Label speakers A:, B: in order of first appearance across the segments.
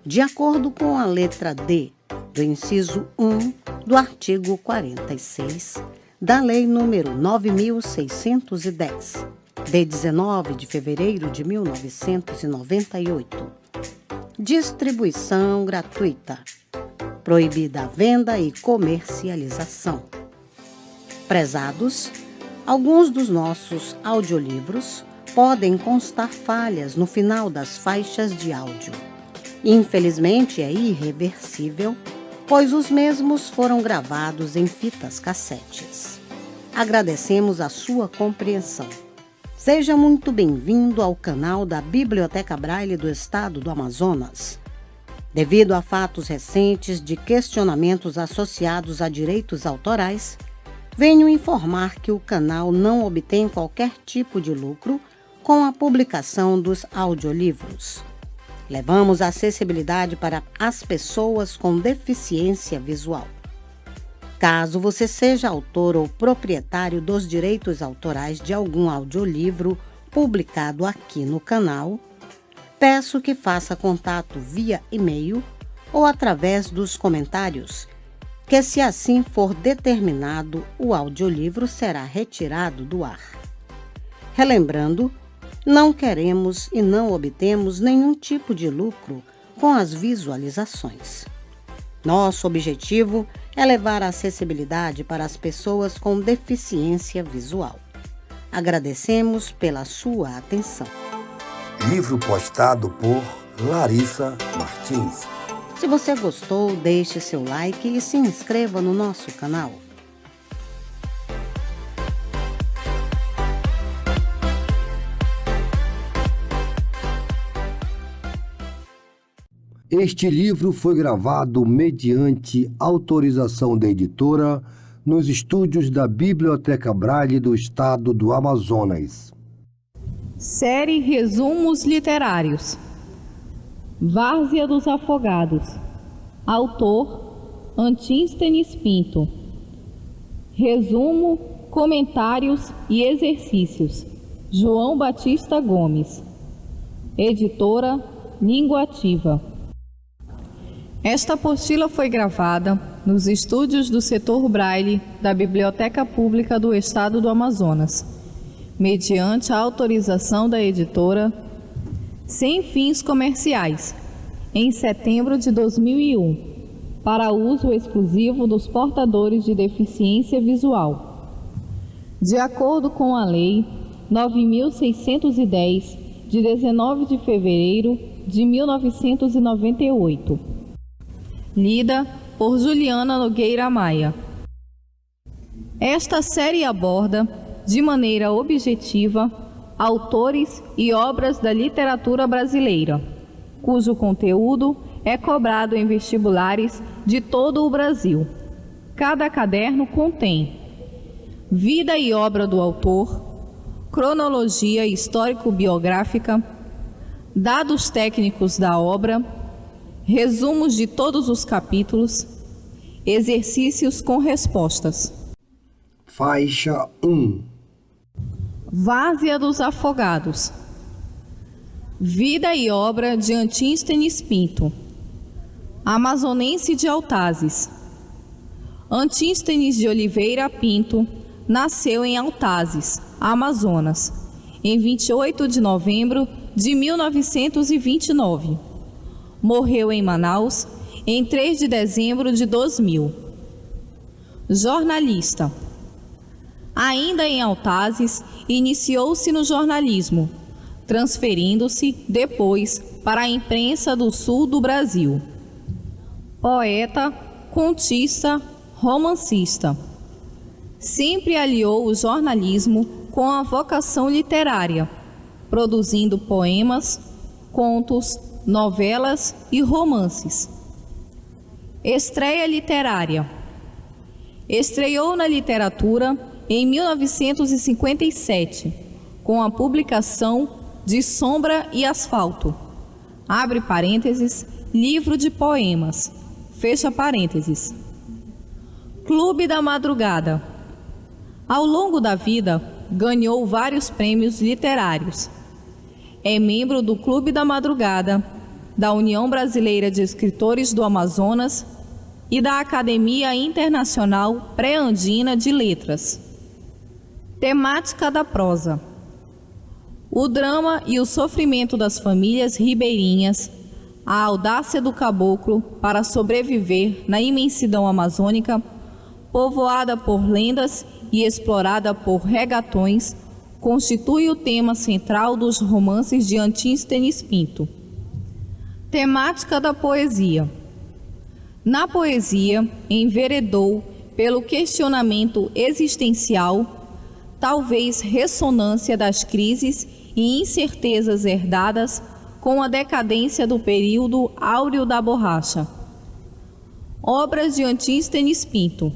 A: de acordo com a letra D do inciso 1 do artigo 46 da Lei nº 9.610, de 19 de fevereiro de 1998. Distribuição gratuita. Proibida a venda e comercialização. Prezados, alguns dos nossos audiolivros podem constar falhas no final das faixas de áudio. Infelizmente, é irreversível, pois os mesmos foram gravados em fitas cassetes. Agradecemos a sua compreensão. Seja muito bem-vindo ao canal da Biblioteca Braille do Estado do Amazonas. Devido a fatos recentes de questionamentos associados a direitos autorais, venho informar que o canal não obtém qualquer tipo de lucro com a publicação dos audiolivros. Levamos a acessibilidade para as pessoas com deficiência visual. Caso você seja autor ou proprietário dos direitos autorais de algum audiolivro publicado aqui no canal, peço que faça contato via e-mail ou através dos comentários, que se assim for determinado, o audiolivro será retirado do ar. Relembrando, não queremos e não obtemos nenhum tipo de lucro com as visualizações. Nosso objetivo é levar a acessibilidade para as pessoas com deficiência visual. Agradecemos pela sua atenção.
B: Livro postado por Larissa Martins.
A: Se você gostou, deixe seu like e se inscreva no nosso canal.
B: Este livro foi gravado mediante autorização da editora nos estúdios da Biblioteca Braille do Estado do Amazonas.
C: Série Resumos Literários. Várzea dos Afogados. Autor Antístenes Pinto. Resumo, comentários e exercícios. João Batista Gomes. Editora Língua Ativa. Esta apostila foi gravada nos estúdios do setor Braille da Biblioteca Pública do Estado do Amazonas, mediante a autorização da editora, sem fins comerciais, em setembro de 2001, para uso exclusivo dos portadores de deficiência visual. De acordo com a Lei 9.610, de 19 de fevereiro de 1998. Lida por Juliana Nogueira Maia. Esta série aborda, de maneira objetiva, autores e obras da literatura brasileira, cujo conteúdo é cobrado em vestibulares de todo o Brasil. Cada caderno contém vida e obra do autor, cronologia histórico-biográfica, dados técnicos da obra, resumos de todos os capítulos, exercícios com respostas.
B: Faixa 1.
C: Várzea dos Afogados. Vida e obra de Antístenes Pinto. Amazonense de Altazes. Antístenes de Oliveira Pinto nasceu em Altazes, Amazonas, em 28 de novembro de 1929. Morreu em Manaus em 3 de dezembro de 2000. Jornalista. Ainda em Altazes, iniciou-se no jornalismo, transferindo-se depois para a imprensa do sul do Brasil. Poeta, contista, romancista. Sempre aliou o jornalismo com a vocação literária, produzindo poemas, contos, novelas e romances. Estreia literária. Estreou na literatura em 1957, com a publicação de Sombra e Asfalto, abre parênteses, livro de poemas, fecha parênteses. Clube da Madrugada. Ao longo da vida, ganhou vários prêmios literários. É membro do Clube da Madrugada, da União Brasileira de Escritores do Amazonas e da Academia Internacional Pré-Andina de Letras. Temática da prosa: o drama e o sofrimento das famílias ribeirinhas, a audácia do caboclo para sobreviver na imensidão amazônica, povoada por lendas e explorada por regatões, constitui o tema central dos romances de Antístenes Pinto. Temática da poesia: na poesia, enveredou pelo questionamento existencial, talvez ressonância das crises e incertezas herdadas com a decadência do período áureo da borracha. Obras de Antístenes Pinto.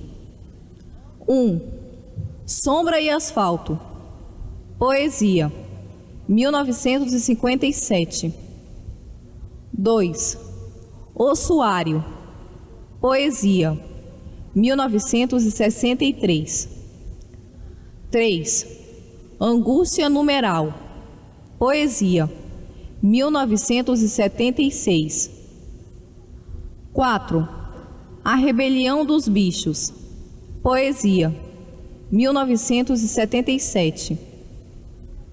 C: 1. Sombra e Asfalto. Poesia, 1957. 2. Ossuário. Poesia, 1963. 3. Angústia Numeral. Poesia, 1976. 4. A Rebelião dos Bichos. Poesia, 1977.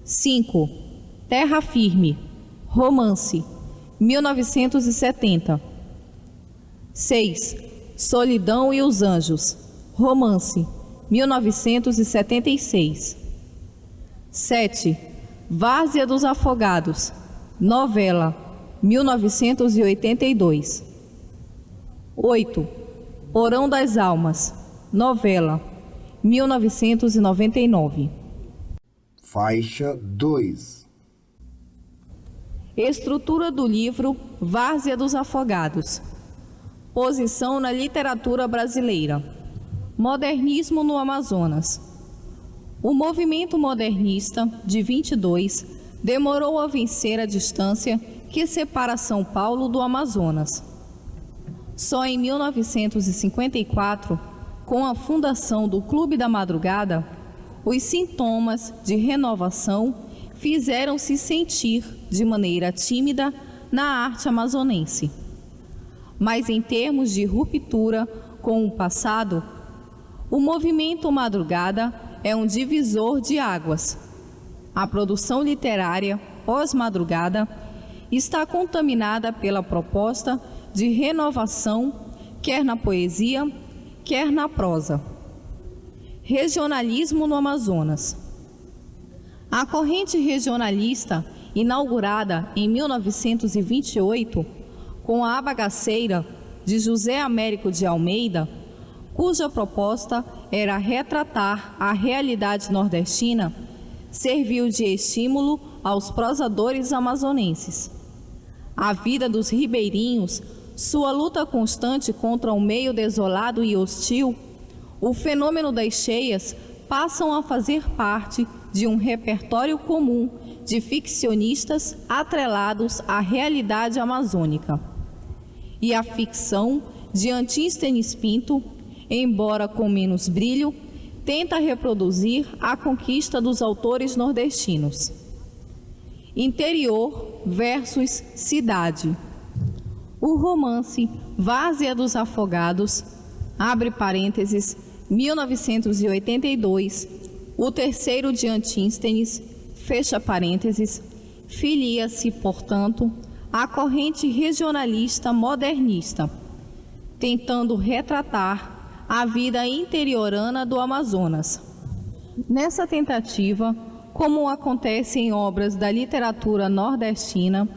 C: 5. Terra Firme. Romance, 1970. 6. Solidão e os Anjos. Romance, 1976. 7. Várzea dos Afogados. Novela, 1982. 8. Porão das Almas. Novela, 1999.
B: Faixa 2.
C: Estrutura do livro Várzea dos Afogados. Posição na literatura brasileira. Modernismo no Amazonas. O movimento modernista de 22 demorou a vencer a distância que separa São Paulo do Amazonas. Só em 1954, com a fundação do Clube da Madrugada, os sintomas de renovação fizeram-se sentir de maneira tímida na arte amazonense. Mas em termos de ruptura com o passado, o movimento Madrugada é um divisor de águas. A produção literária pós-madrugada está contaminada pela proposta de renovação, quer na poesia, quer na prosa. Regionalismo no Amazonas. A corrente regionalista, inaugurada em 1928, com a Bagaceira de José Américo de Almeida, cuja proposta era retratar a realidade nordestina, serviu de estímulo aos prosadores amazonenses. A vida dos ribeirinhos, sua luta constante contra um meio desolado e hostil, o fenômeno das cheias passam a fazer parte de um repertório comum de ficcionistas atrelados à realidade amazônica. E a ficção de Antístenes Pinto, embora com menos brilho, tenta reproduzir a conquista dos autores nordestinos. Interior versus cidade. O romance Várzea dos Afogados, abre parênteses, 1982, o terceiro de Antístenes, fecha parênteses, filia-se, portanto, à corrente regionalista modernista, tentando retratar a vida interiorana do Amazonas. Nessa tentativa, como acontece em obras da literatura nordestina,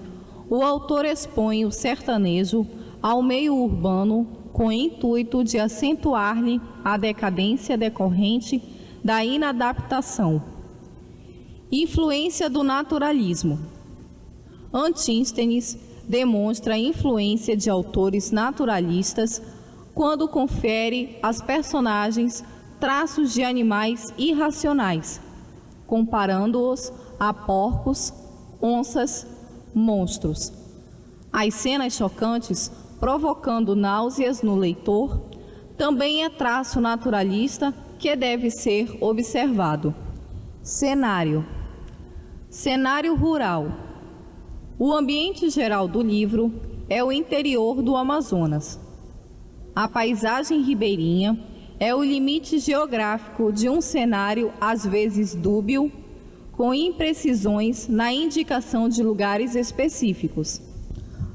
C: o autor expõe o sertanejo ao meio urbano com o intuito de acentuar-lhe a decadência decorrente da inadaptação. Influência do naturalismo. Antístenes demonstra a influência de autores naturalistas quando confere às personagens traços de animais irracionais, comparando-os a porcos, onças, monstros. As cenas chocantes, provocando náuseas no leitor, também é traço naturalista que deve ser observado. Cenário. Cenário rural. O ambiente geral do livro é o interior do Amazonas. A paisagem ribeirinha é o limite geográfico de um cenário às vezes dúbio, com imprecisões na indicação de lugares específicos.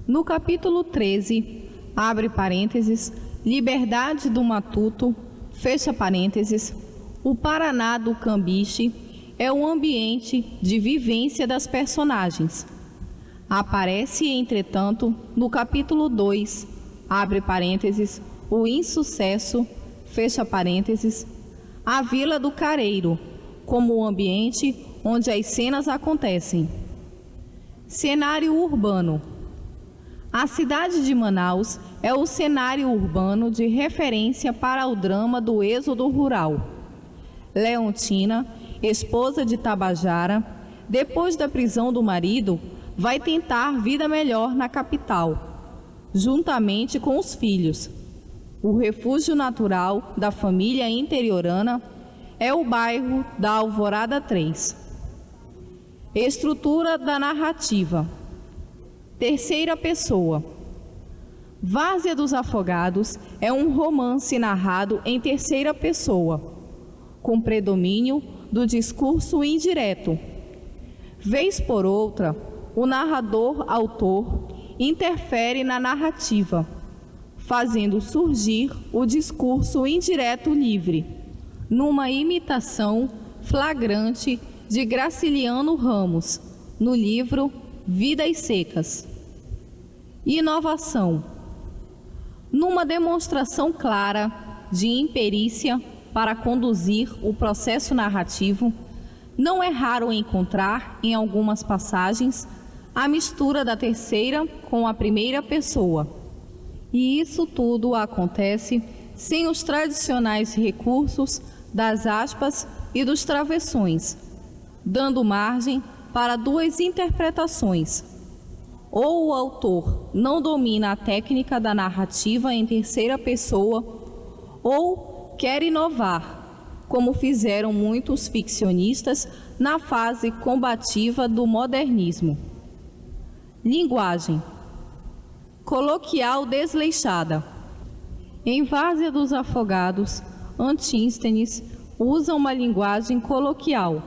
C: No capítulo 13, abre parênteses, Liberdade do Matuto, fecha parênteses, o Paraná do Cambiche é o ambiente de vivência das personagens. Aparece, entretanto, no capítulo 2, abre parênteses, o insucesso, fecha parênteses, a Vila do Careiro, como o ambiente onde as cenas acontecem. Cenário urbano. A cidade de Manaus é o cenário urbano de referência para o drama do êxodo rural. Leontina, esposa de Tabajara, depois da prisão do marido, vai tentar vida melhor na capital, juntamente com os filhos. O refúgio natural da família interiorana é o bairro da Alvorada 3. Estrutura da narrativa. Terceira pessoa. Várzea dos Afogados é um romance narrado em terceira pessoa, com predomínio do discurso indireto. Vez por outra, o narrador-autor interfere na narrativa, fazendo surgir o discurso indireto livre, numa imitação flagrante de Graciliano Ramos, no livro Vidas Secas. Inovação. Numa demonstração clara de imperícia para conduzir o processo narrativo, não é raro encontrar, em algumas passagens, a mistura da terceira com a primeira pessoa. E isso tudo acontece sem os tradicionais recursos das aspas e dos travessões, dando margem para duas interpretações. Ou o autor não domina a técnica da narrativa em terceira pessoa, ou quer inovar, como fizeram muitos ficcionistas na fase combativa do modernismo. Linguagem. Coloquial desleixada. Em Várzea dos Afogados, Antístenes usa uma linguagem coloquial,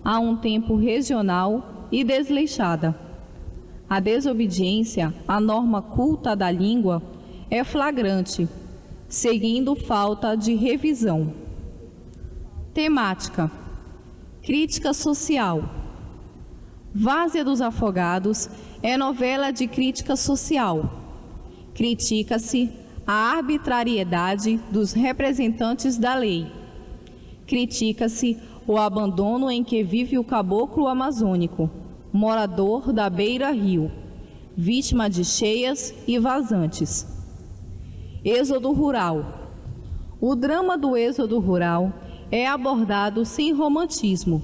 C: a um tempo regional e desleixada. A desobediência à norma culta da língua é flagrante, seguindo falta de revisão. Temática. Crítica social. Várzea dos Afogados é novela de crítica social. Critica-se a arbitrariedade dos representantes da lei. Critica-se o abandono em que vive o caboclo amazônico, morador da beira-rio, vítima de cheias e vazantes. Êxodo rural. O drama do êxodo rural é abordado sem romantismo.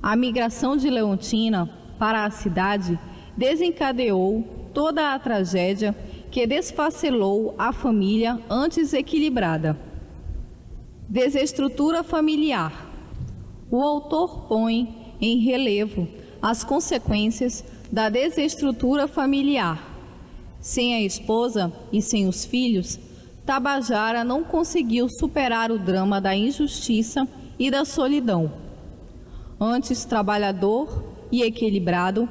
C: A migração de Leontina para a cidade desencadeou toda a tragédia que desfacelou a família antes equilibrada. Desestrutura familiar. O autor põe em relevo as consequências da desestrutura familiar. Sem a esposa e sem os filhos, Tabajara não conseguiu superar o drama da injustiça e da solidão. Antes trabalhador e equilibrado,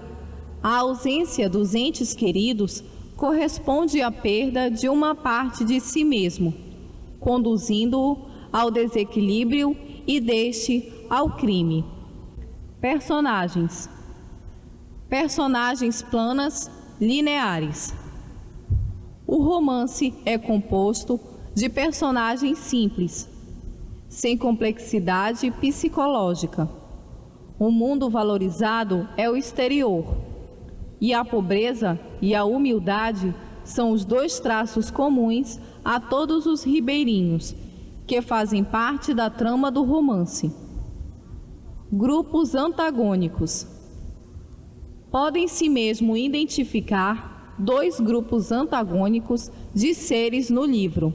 C: a ausência dos entes queridos corresponde à perda de uma parte de si mesmo, conduzindo-o ao desequilíbrio e deste ao crime. Personagens. Personagens planas, lineares. O romance é composto de personagens simples, sem complexidade psicológica. O mundo valorizado é o exterior, e a pobreza e a humildade são os dois traços comuns a todos os ribeirinhos, que fazem parte da trama do romance. Grupos antagônicos. Podem-se mesmo identificar dois grupos antagônicos de seres no livro.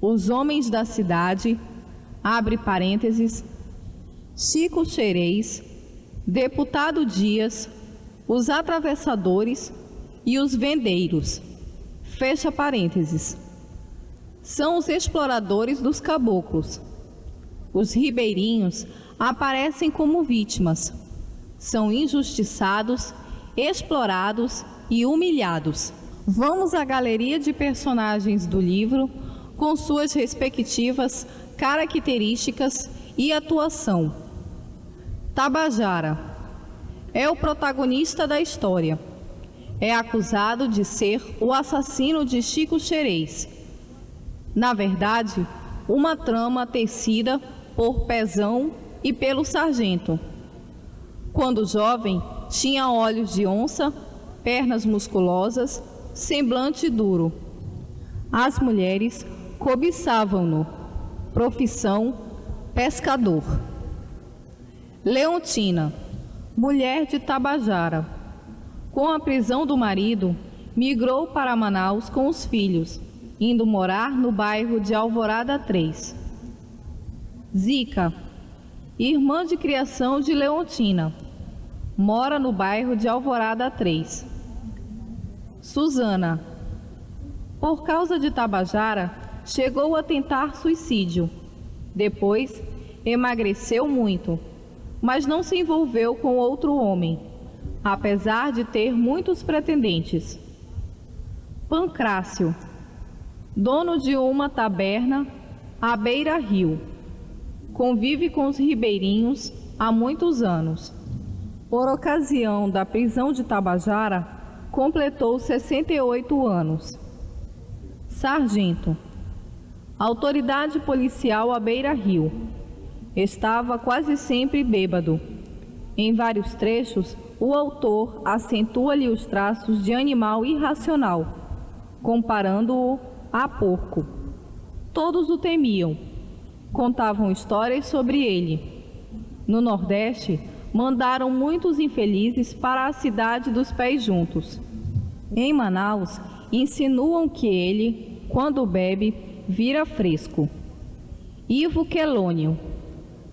C: Os homens da cidade, abre parênteses, Chico Xerez, Deputado Dias, os atravessadores e os vendeiros, fecha parênteses, são os exploradores dos caboclos. Os ribeirinhos aparecem como vítimas, são injustiçados, explorados e humilhados. Vamos à galeria de personagens do livro com suas respectivas características e atuação. Tabajara é o protagonista da história. É acusado de ser o assassino de Chico Xerez. Na verdade, uma trama tecida por Pezão e pelo sargento. Quando jovem, tinha olhos de onça, pernas musculosas, semblante duro. As mulheres cobiçavam-no. Profissão: pescador. Leontina, mulher de Tabajara. Com a prisão do marido, migrou para Manaus com os filhos, indo morar no bairro de Alvorada 3. Zica, irmã de criação de Leontina, mora no bairro de Alvorada 3. Suzana, por causa de Tabajara, chegou a tentar suicídio. Depois, emagreceu muito, mas não se envolveu com outro homem, apesar de ter muitos pretendentes. Pancrácio, dono de uma taberna à beira-rio, convive com os ribeirinhos há muitos anos. Por ocasião da prisão de Tabajara, completou 68 anos. Sargento, autoridade policial à beira-rio. Estava quase sempre bêbado. Em vários trechos, o autor acentua-lhe os traços de animal irracional, comparando-o a porco. Todos o temiam. Contavam histórias sobre ele. No Nordeste, mandaram muitos infelizes para a cidade dos pés juntos. Em Manaus, insinuam que ele, quando bebe, vira fresco. Ivo Quelônio,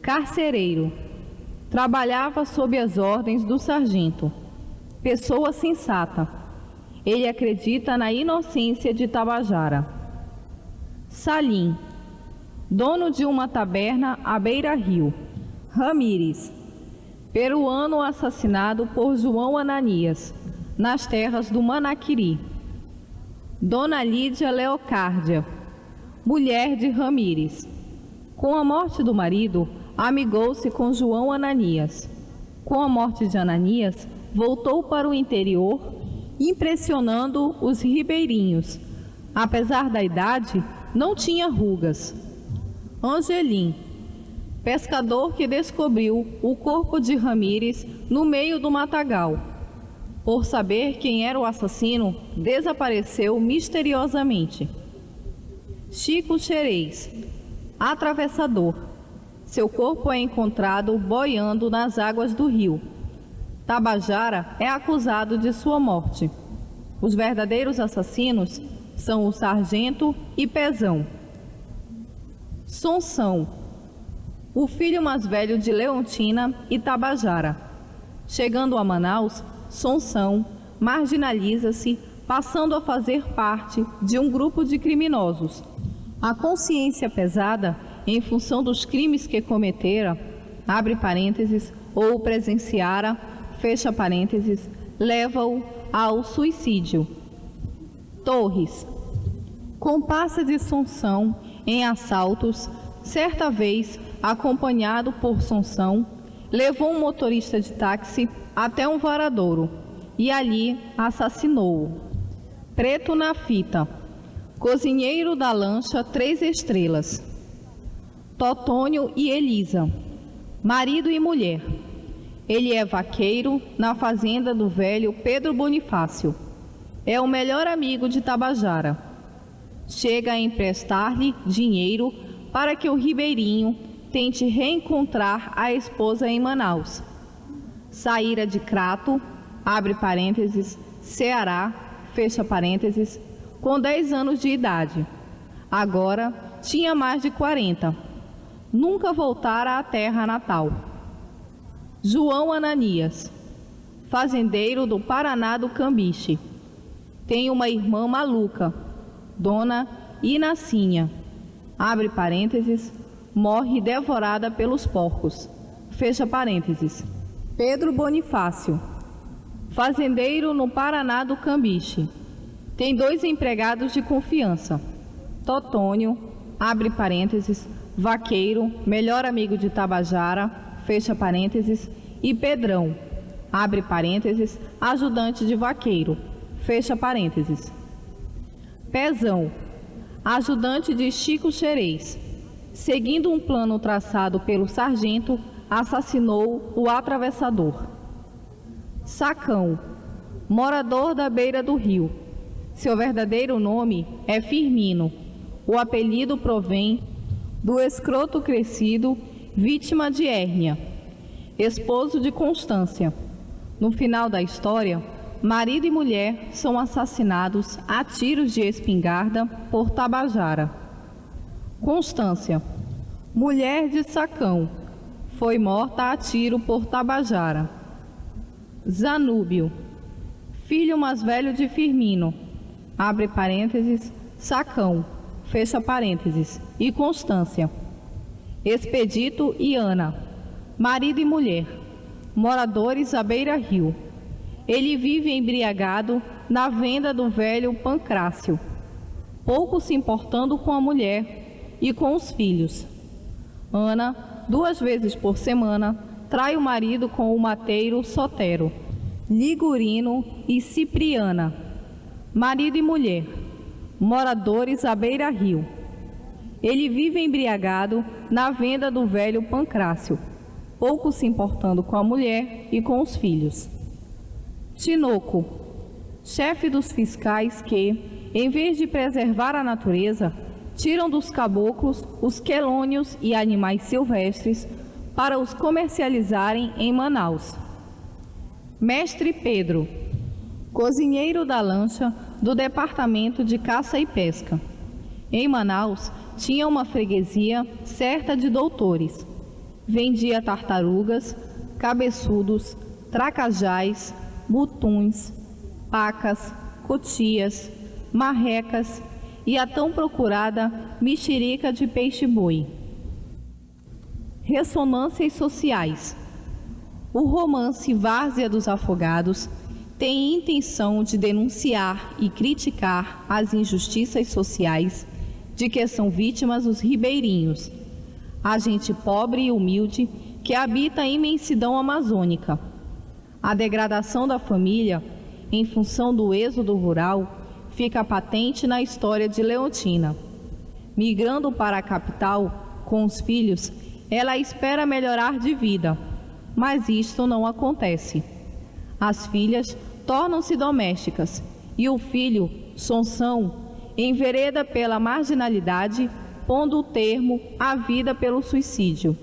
C: carcereiro, trabalhava sob as ordens do sargento. Pessoa sensata. Ele acredita na inocência de Tabajara. Salim, dono de uma taberna à beira-rio. Ramírez, peruano assassinado por João Ananias, nas terras do Manaquiri. Dona Lídia Leocárdia, mulher de Ramírez. Com a morte do marido, amigou-se com João Ananias. Com a morte de Ananias, voltou para o interior, impressionando os ribeirinhos. Apesar da idade, não tinha rugas. Angelim, pescador que descobriu o corpo de Ramírez no meio do matagal. Por saber quem era o assassino, desapareceu misteriosamente. Chico Xerez, atravessador. Seu corpo é encontrado boiando nas águas do rio. Tabajara é acusado de sua morte. Os verdadeiros assassinos são o sargento e Pezão. Sonsão, o filho mais velho de Leontina e Tabajara. Chegando a Manaus, Sonsão marginaliza-se, passando a fazer parte de um grupo de criminosos. A consciência pesada, em função dos crimes que cometera, abre parênteses, ou presenciara, fecha parênteses, leva-o ao suicídio. Torres, comparsa de Sonsão em assaltos, certa vez, acompanhado por Sonsão, levou um motorista de táxi até um varadouro e ali assassinou-o. Preto na fita, cozinheiro da lancha 3 estrelas. Totônio e Elisa, marido e mulher. Ele é vaqueiro na fazenda do velho Pedro Bonifácio. É o melhor amigo de Tabajara. Chega a emprestar-lhe dinheiro para que o ribeirinho tente reencontrar a esposa em Manaus. Saíra de Crato, abre parênteses, Ceará, fecha parênteses, com 10 anos de idade. Agora tinha mais de 40. Nunca voltara à terra natal. João Ananias, fazendeiro do Paraná do Cambiche. Tem uma irmã maluca, Dona Inacinha, abre parênteses, morre devorada pelos porcos, fecha parênteses. Pedro Bonifácio, fazendeiro no Paraná do Cambiche. Tem 2 empregados de confiança, Totônio, abre parênteses, vaqueiro, melhor amigo de Tabajara, fecha parênteses, e Pedrão, abre parênteses, ajudante de vaqueiro, fecha parênteses. Pezão, ajudante de Chico Xerez, seguindo um plano traçado pelo sargento, assassinou o atravessador. Sacão, morador da beira do rio. Seu verdadeiro nome é Firmino. O apelido provém do escroto crescido, vítima de hérnia, esposo de Constância. No final da história, marido e mulher são assassinados a tiros de espingarda por Tabajara. Constância, mulher de Sacão, foi morta a tiro por Tabajara. Zanúbio, filho mais velho de Firmino, abre parênteses, Sacão, fecha parênteses, e Constância. Expedito e Ana, marido e mulher, moradores à beira-rio. Ele vive embriagado na venda do velho Pancrácio, pouco se importando com a mulher e com os filhos. Ana, 2 vezes por semana, trai o marido com o mateiro Sotero, Ligurino e Cipriana, marido e mulher, moradores à beira-rio. Ele vive embriagado na venda do velho Pancrácio, pouco se importando com a mulher e com os filhos. Tinoco, chefe dos fiscais que, em vez de preservar a natureza, tiram dos caboclos os quelônios e animais silvestres para os comercializarem em Manaus. Mestre Pedro, cozinheiro da lancha do Departamento de Caça e Pesca. Em Manaus, tinha uma freguesia certa de doutores. Vendia tartarugas, cabeçudos, tracajás, mutuns, pacas, cutias, marrecas e a tão procurada mexerica de peixe-boi. Ressonâncias sociais. O romance Várzea dos Afogados tem intenção de denunciar e criticar as injustiças sociais de que são vítimas os ribeirinhos, a gente pobre e humilde que habita a imensidão amazônica. A degradação da família, em função do êxodo rural, fica patente na história de Leontina. Migrando para a capital, com os filhos, ela espera melhorar de vida, mas isto não acontece. As filhas tornam-se domésticas e o filho, Sonsão, envereda pela marginalidade, pondo o termo à vida pelo suicídio.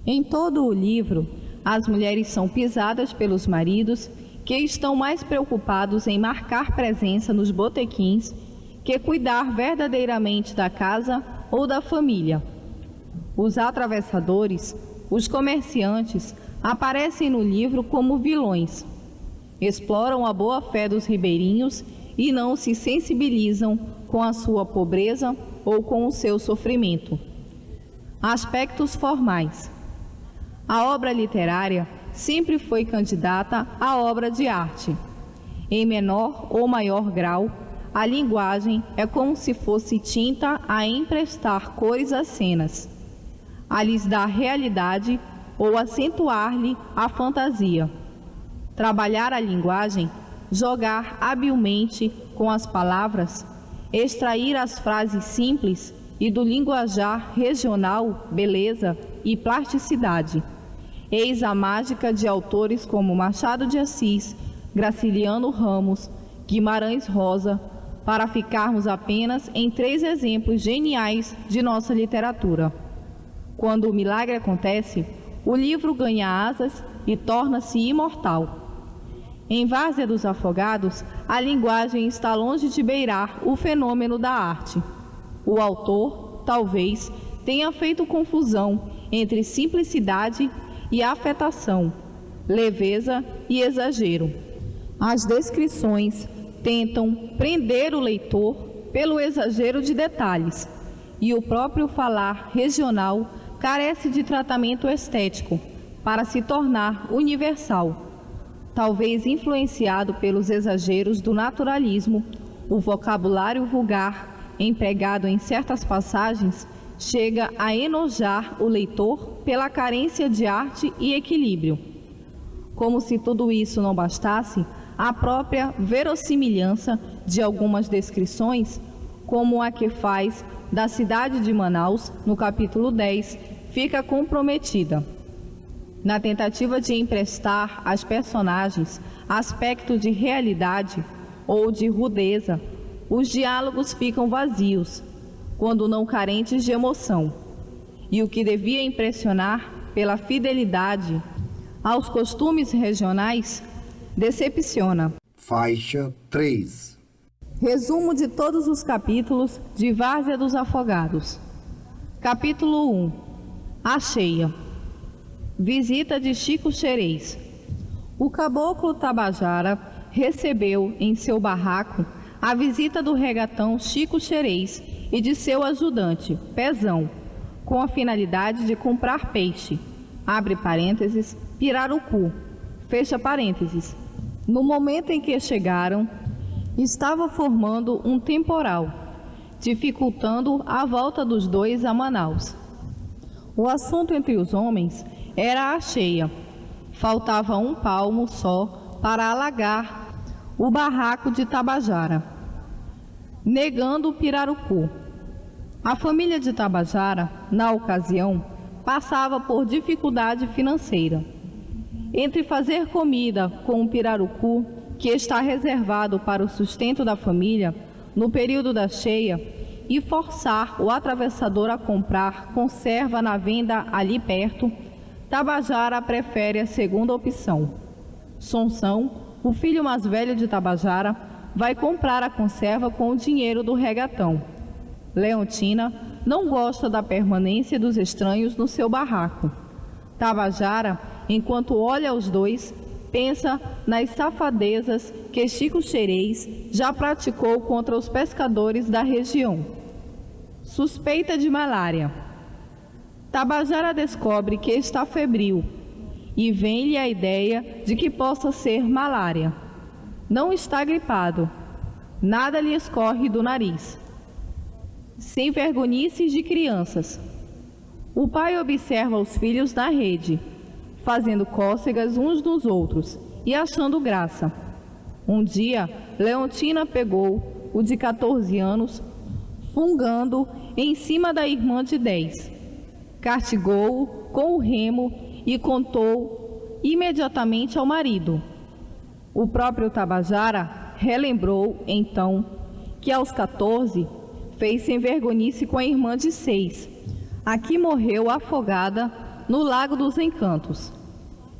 C: Em todo o livro, as mulheres são pisadas pelos maridos, que estão mais preocupados em marcar presença nos botequins que cuidar verdadeiramente da casa ou da família. Os atravessadores, os comerciantes, aparecem no livro como vilões. Exploram a boa-fé dos ribeirinhos e não se sensibilizam com a sua pobreza ou com o seu sofrimento. Aspectos formais. A obra literária sempre foi candidata à obra de arte. Em menor ou maior grau, a linguagem é como se fosse tinta a emprestar cores às cenas, a lhes dar realidade ou acentuar-lhe a fantasia. Trabalhar a linguagem, jogar habilmente com as palavras, extrair as frases simples e do linguajar regional beleza e plasticidade. Eis a mágica de autores como Machado de Assis, Graciliano Ramos, Guimarães Rosa, para ficarmos apenas em 3 exemplos geniais de nossa literatura. Quando o milagre acontece, o livro ganha asas e torna-se imortal. Em Várzea dos Afogados, a linguagem está longe de beirar o fenômeno da arte. O autor, talvez, tenha feito confusão entre simplicidade e afetação, leveza e exagero. As descrições tentam prender o leitor pelo exagero de detalhes, e o próprio falar regional carece de tratamento estético para se tornar universal. Talvez influenciado pelos exageros do naturalismo, o vocabulário vulgar empregado em certas passagens chega a enojar o leitor pela carência de arte e equilíbrio. Como se tudo isso não bastasse, a própria verossimilhança de algumas descrições, como a que faz da cidade de Manaus, no capítulo 10, fica comprometida. Na tentativa de emprestar às personagens aspecto de realidade ou de rudeza, os diálogos ficam vazios, quando não carentes de emoção, e o que devia impressionar pela fidelidade aos costumes regionais decepciona.
B: Faixa 3.
C: Resumo de todos os capítulos de Várzea dos Afogados. Capítulo 1. A Cheia. Visita de Chico Xerez. O caboclo Tabajara recebeu em seu barraco a visita do regatão Chico Xerez e de seu ajudante, Pezão, com a finalidade de comprar peixe, abre parênteses, pirarucu, fecha parênteses. No momento em que chegaram, estava formando um temporal, dificultando a volta dos dois a Manaus. O assunto entre os homens era a cheia. Faltava um palmo só para alagar o barraco de Tabajara, negando o pirarucu. A família de Tabajara, na ocasião, passava por dificuldade financeira. Entre fazer comida com o pirarucu, que está reservado para o sustento da família no período da cheia, e forçar o atravessador a comprar conserva na venda ali perto, Tabajara prefere a segunda opção. Sonsão, o filho mais velho de Tabajara, vai comprar a conserva com o dinheiro do regatão. Leontina não gosta da permanência dos estranhos no seu barraco. Tabajara, enquanto olha os dois, pensa nas safadezas que Chico Xerez já praticou contra os pescadores da região. Suspeita de malária. Tabajara descobre que está febril e vem-lhe a ideia de que possa ser malária. Não está gripado, nada lhe escorre do nariz. Sem vergonhices de crianças. O pai observa os filhos na rede, fazendo cócegas uns nos outros e achando graça. Um dia, Leontina pegou o de 14 anos, fungando em cima da irmã de 10. Castigou-o com o remo e contou imediatamente ao marido. O próprio Tabajara relembrou, então, que aos 14 fez sem vergonhice com a irmã de 6, a que morreu afogada no Lago dos Encantos.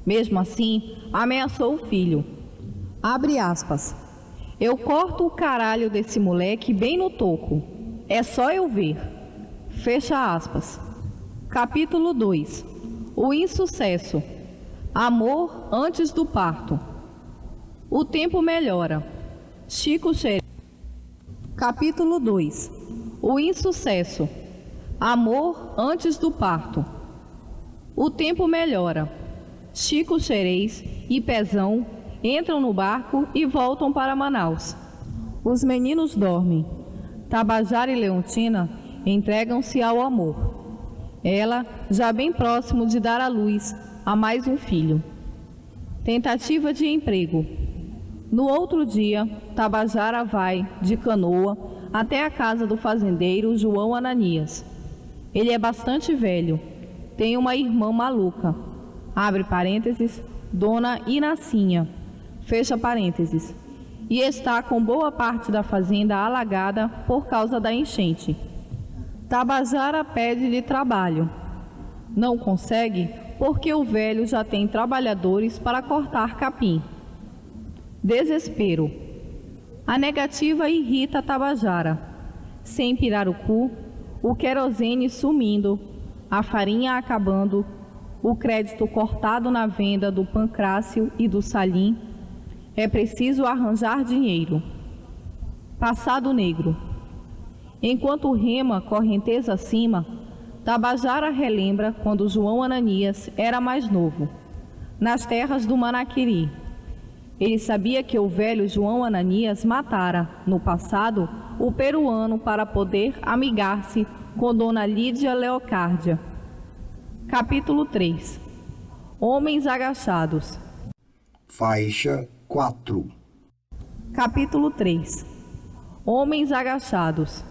C: Mesmo assim, ameaçou o filho. Abre aspas. Eu corto o caralho desse moleque bem no toco. É só eu ver. Fecha aspas. Capítulo 2. O insucesso. Amor antes do parto. O tempo melhora. Chico Xerez. Capítulo 2. O insucesso. Amor antes do parto. O tempo melhora. Chico Xerez e Pezão entram no barco e voltam para Manaus. Os meninos dormem. Tabajara e Leontina entregam-se ao amor. Ela já bem próximo de dar à luz a mais um filho. Tentativa de emprego. No outro dia, Tabajara vai de canoa até a casa do fazendeiro João Ananias. Ele é bastante velho, tem uma irmã maluca, abre parênteses, Dona Inacinha, fecha parênteses, e está com boa parte da fazenda alagada por causa da enchente. Tabajara pede-lhe trabalho. Não consegue porque o velho já tem trabalhadores para cortar capim. Desespero. A negativa irrita Tabajara. Sem pirarucu, o querosene sumindo, a farinha acabando, o crédito cortado na venda do Pancrácio e do Salim, é preciso arranjar dinheiro. Passado negro. Enquanto rema correnteza acima, Tabajara relembra quando João Ananias era mais novo, nas terras do Manaquiri. Ele sabia que o velho João Ananias matara, no passado, o peruano para poder amigar-se com Dona Lídia Leocárdia. Capítulo 3. Homens agachados.
B: Faixa 4.
C: Capítulo 3. Homens agachados.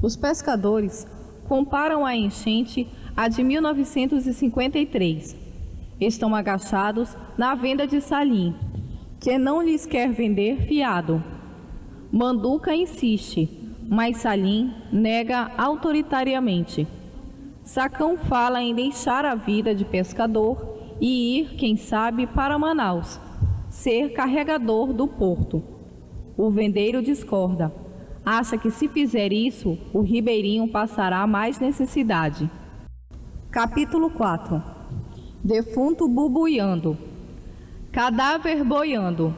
C: Os pescadores comparam a enchente à de 1953. Estão agachados na venda de Salim, que não lhes quer vender fiado. Manduca insiste, mas Salim nega autoritariamente. Sacão fala em deixar a vida de pescador e ir, quem sabe, para Manaus, ser carregador do porto. O vendeiro discorda. Acha que se fizer isso, o ribeirinho passará mais necessidade. Capítulo 4. Defunto bubuiando. Cadáver boiando.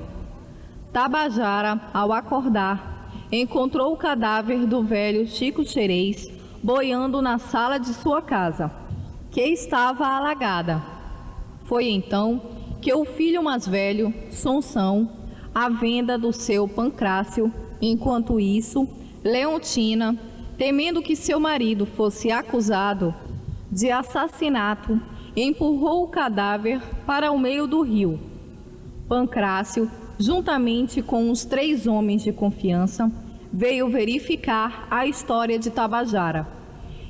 C: Tabajara, ao acordar, encontrou o cadáver do velho Chico Xerez boiando na sala de sua casa, que estava alagada. Foi então que o filho mais velho, Sonsão, à venda do seu Pancrácio. Enquanto isso, Leontina, temendo que seu marido fosse acusado de assassinato, empurrou o cadáver para o meio do rio. Pancrácio, juntamente com os 3 homens de confiança, veio verificar a história de Tabajara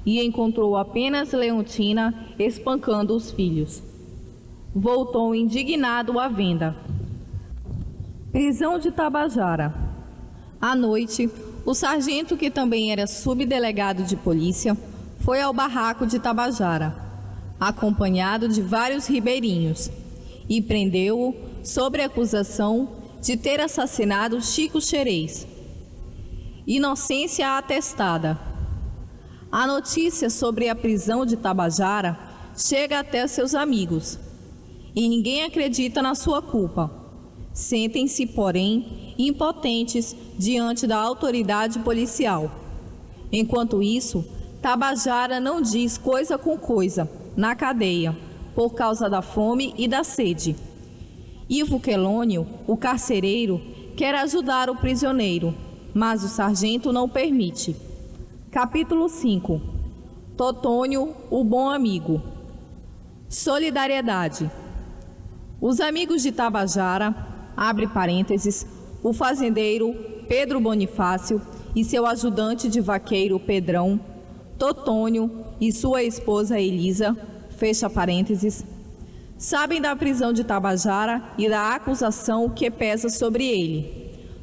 C: e encontrou apenas Leontina espancando os filhos. Voltou indignado à venda. Prisão de Tabajara. À noite, o sargento, que também era subdelegado de polícia, foi ao barraco de Tabajara, acompanhado de vários ribeirinhos, e prendeu-o sob acusação de ter assassinado Chico Xerez. Inocência atestada. A notícia sobre a prisão de Tabajara chega até seus amigos, e ninguém acredita na sua culpa. Sentem-se, porém, impotentes diante da autoridade policial. Enquanto isso, Tabajara não diz coisa com coisa na cadeia, por causa da fome e da sede. Ivo Quelônio, o carcereiro, quer ajudar o prisioneiro, mas o sargento não permite. Capítulo 5. Totônio, o bom amigo. Solidariedade. Os amigos de Tabajara, abre parênteses, o fazendeiro Pedro Bonifácio e seu ajudante de vaqueiro Pedrão, Totônio e sua esposa Elisa, fecha parênteses, sabem da prisão de Tabajara e da acusação que pesa sobre ele.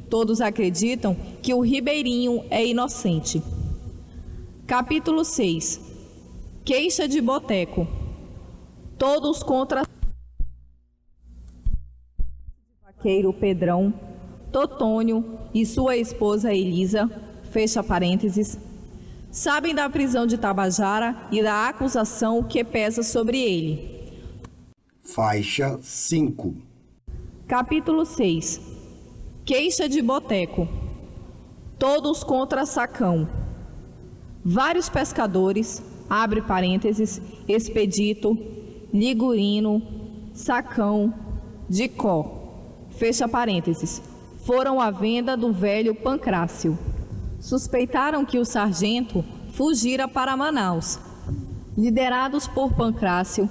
C: Todos acreditam que o ribeirinho é inocente. Capítulo 6. Queixa de boteco. Todos contra vaqueiro Pedrão, Totônio e sua esposa Elisa, fecha parênteses, sabem da prisão de Tabajara e da acusação que pesa sobre ele.
B: Faixa 5.
C: Capítulo 6. Queixa de boteco. Todos contra Sacão. Vários pescadores, abre parênteses, Expedito, Ligurino, Sacão, Dicó, fecha parênteses, foram à venda do velho Pancrácio. Suspeitaram que o sargento fugira para Manaus. Liderados por Pancrácio,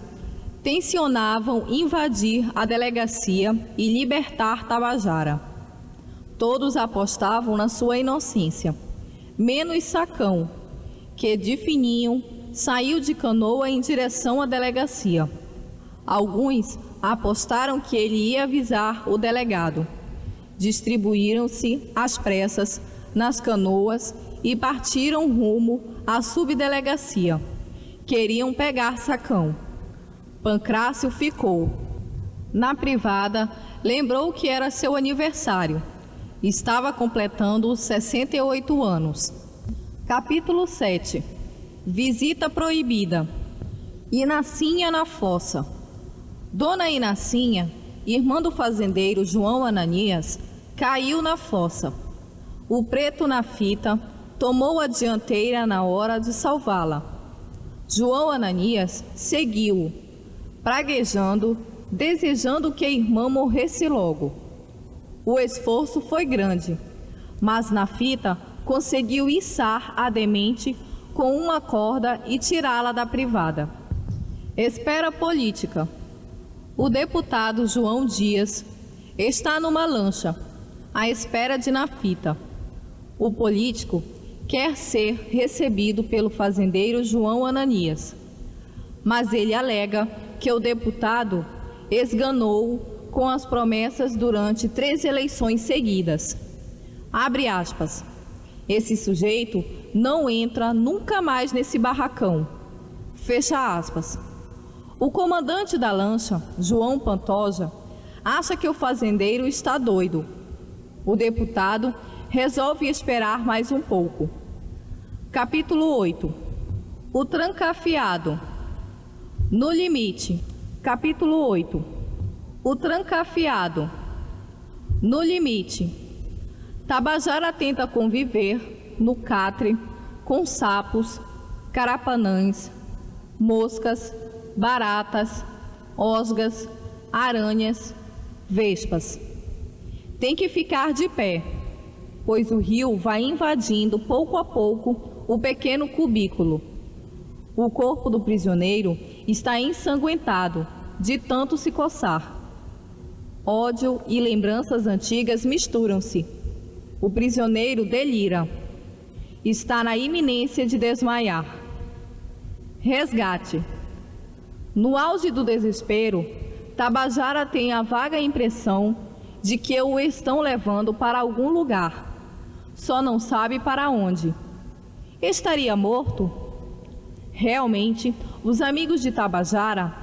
C: tensionavam invadir a delegacia e libertar Tabajara. Todos apostavam na sua inocência, menos Sacão, que de fininho saiu de canoa em direção à delegacia. Alguns apostaram que ele ia avisar o delegado. Distribuíram-se às pressas nas canoas e partiram rumo à subdelegacia. Queriam pegar Sacão. Pancrácio ficou. Na privada, lembrou que era seu aniversário. Estava completando 68 anos. Capítulo 7. Visita proibida. Inacinha na fossa. Dona Inacinha, irmã do fazendeiro João Ananias, caiu na fossa. O preto na fita tomou a dianteira na hora de salvá-la. João Ananias seguiu, praguejando, desejando que a irmã morresse logo. O esforço foi grande, mas na fita conseguiu içar a demente com uma corda e tirá-la da privada. Espera política. O deputado João Dias está numa lancha, à espera de na fita. O político quer ser recebido pelo fazendeiro João Ananias, mas ele alega que o deputado esganou com as promessas durante 3 eleições seguidas. Abre aspas. Esse sujeito não entra nunca mais nesse barracão. Fecha aspas. O comandante da lancha, João Pantoja, acha que o fazendeiro está doido. O deputado resolve esperar mais um pouco. Capítulo 8. O trancafiado. No limite. Capítulo 8. O trancafiado. No limite. Tabajara tenta conviver no catre com sapos, carapanãs, moscas, baratas, osgas, aranhas, vespas. Tem que ficar de pé, pois o rio vai invadindo pouco a pouco o pequeno cubículo. O corpo do prisioneiro está ensanguentado de tanto se coçar. Ódio e lembranças antigas misturam-se. O prisioneiro delira. Está na iminência de desmaiar. Resgate. No auge do desespero, Tabajara tem a vaga impressão de que o estão levando para algum lugar. Só não sabe para onde. Estaria morto? Realmente, os amigos de Tabajara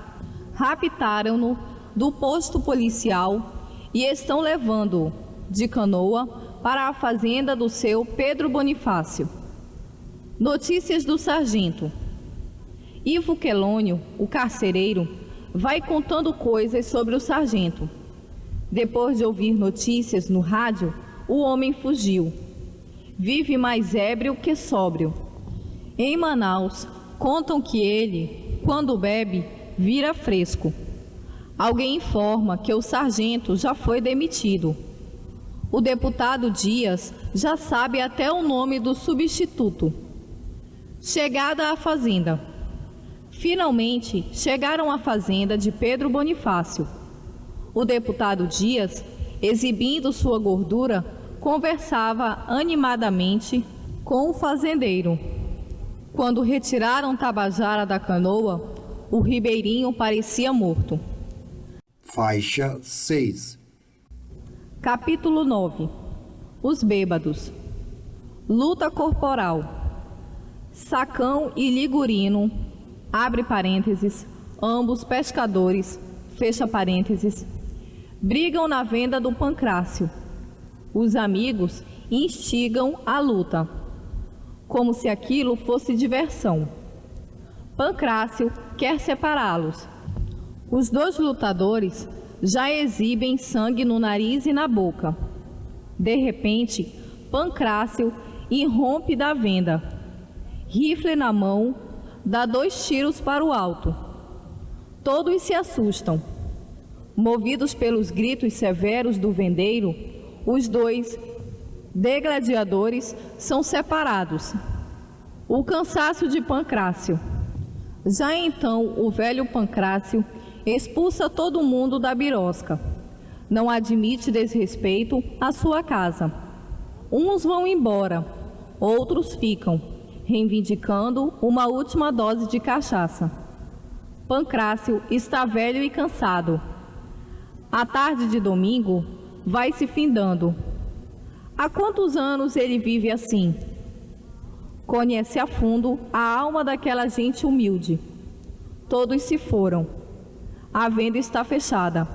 C: raptaram-no do posto policial e estão levando-o de canoa para a fazenda do seu Pedro Bonifácio. Notícias do sargento. Ivo Quelônio, o carcereiro, vai contando coisas sobre o sargento. Depois de ouvir notícias no rádio, o homem fugiu. Vive mais ébrio que sóbrio. Em Manaus, contam que ele, quando bebe, vira fresco. Alguém informa que o sargento já foi demitido. O deputado Dias já sabe até o nome do substituto. Chegada à fazenda. Finalmente chegaram à fazenda de Pedro Bonifácio. O deputado Dias, exibindo sua gordura, conversava animadamente com o fazendeiro. Quando retiraram Tabajara da canoa, o ribeirinho parecia morto.
B: Faixa 6.
C: Capítulo 9. Os bêbados. Luta corporal. Sacão e Ligurino, abre parênteses, ambos pescadores, fecha parênteses, brigam na venda do Pancrácio. Os amigos instigam a luta, como se aquilo fosse diversão. Pancrácio quer separá-los. Os dois lutadores já exibem sangue no nariz e na boca. De repente, Pancrácio irrompe da venda. Rifle na mão, dá 2 tiros para o alto. Todos se assustam. Movidos pelos gritos severos do vendeiro, os dois degladiadores são separados. O cansaço de Pancrácio. Já então o velho Pancrácio expulsa todo mundo da birosca. Não admite desrespeito à sua casa. Uns vão embora, outros ficam, reivindicando uma última dose de cachaça. Pancrácio está velho e cansado. A tarde de domingo vai se findando. Há quantos anos ele vive assim? Conhece a fundo a alma daquela gente humilde. Todos se foram. A venda está fechada.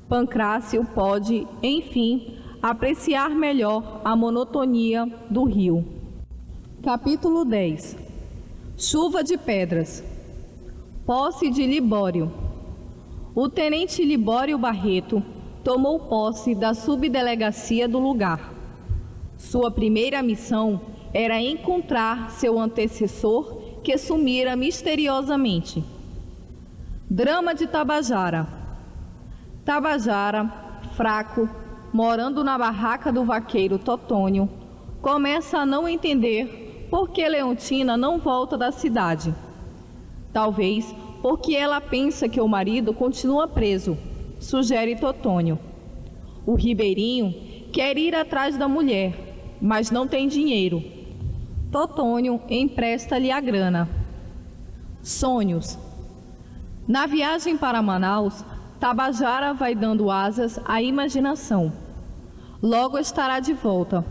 C: Pancrácio pode, enfim, apreciar melhor a monotonia do rio. Capítulo 10. Chuva de pedras. Posse de Libório. O tenente Libório Barreto tomou posse da subdelegacia do lugar. Sua primeira missão era encontrar seu antecessor que sumira misteriosamente. Drama de Tabajara. Tabajara, fraco, morando na barraca do vaqueiro Totônio, começa a não entender por que Leontina não volta da cidade. Talvez porque ela pensa que o marido continua preso, sugere Totônio. O ribeirinho quer ir atrás da mulher, mas não tem dinheiro. Totônio empresta-lhe a grana. Sonhos. Na viagem para Manaus, Tabajara vai dando asas à imaginação. Logo estará de volta,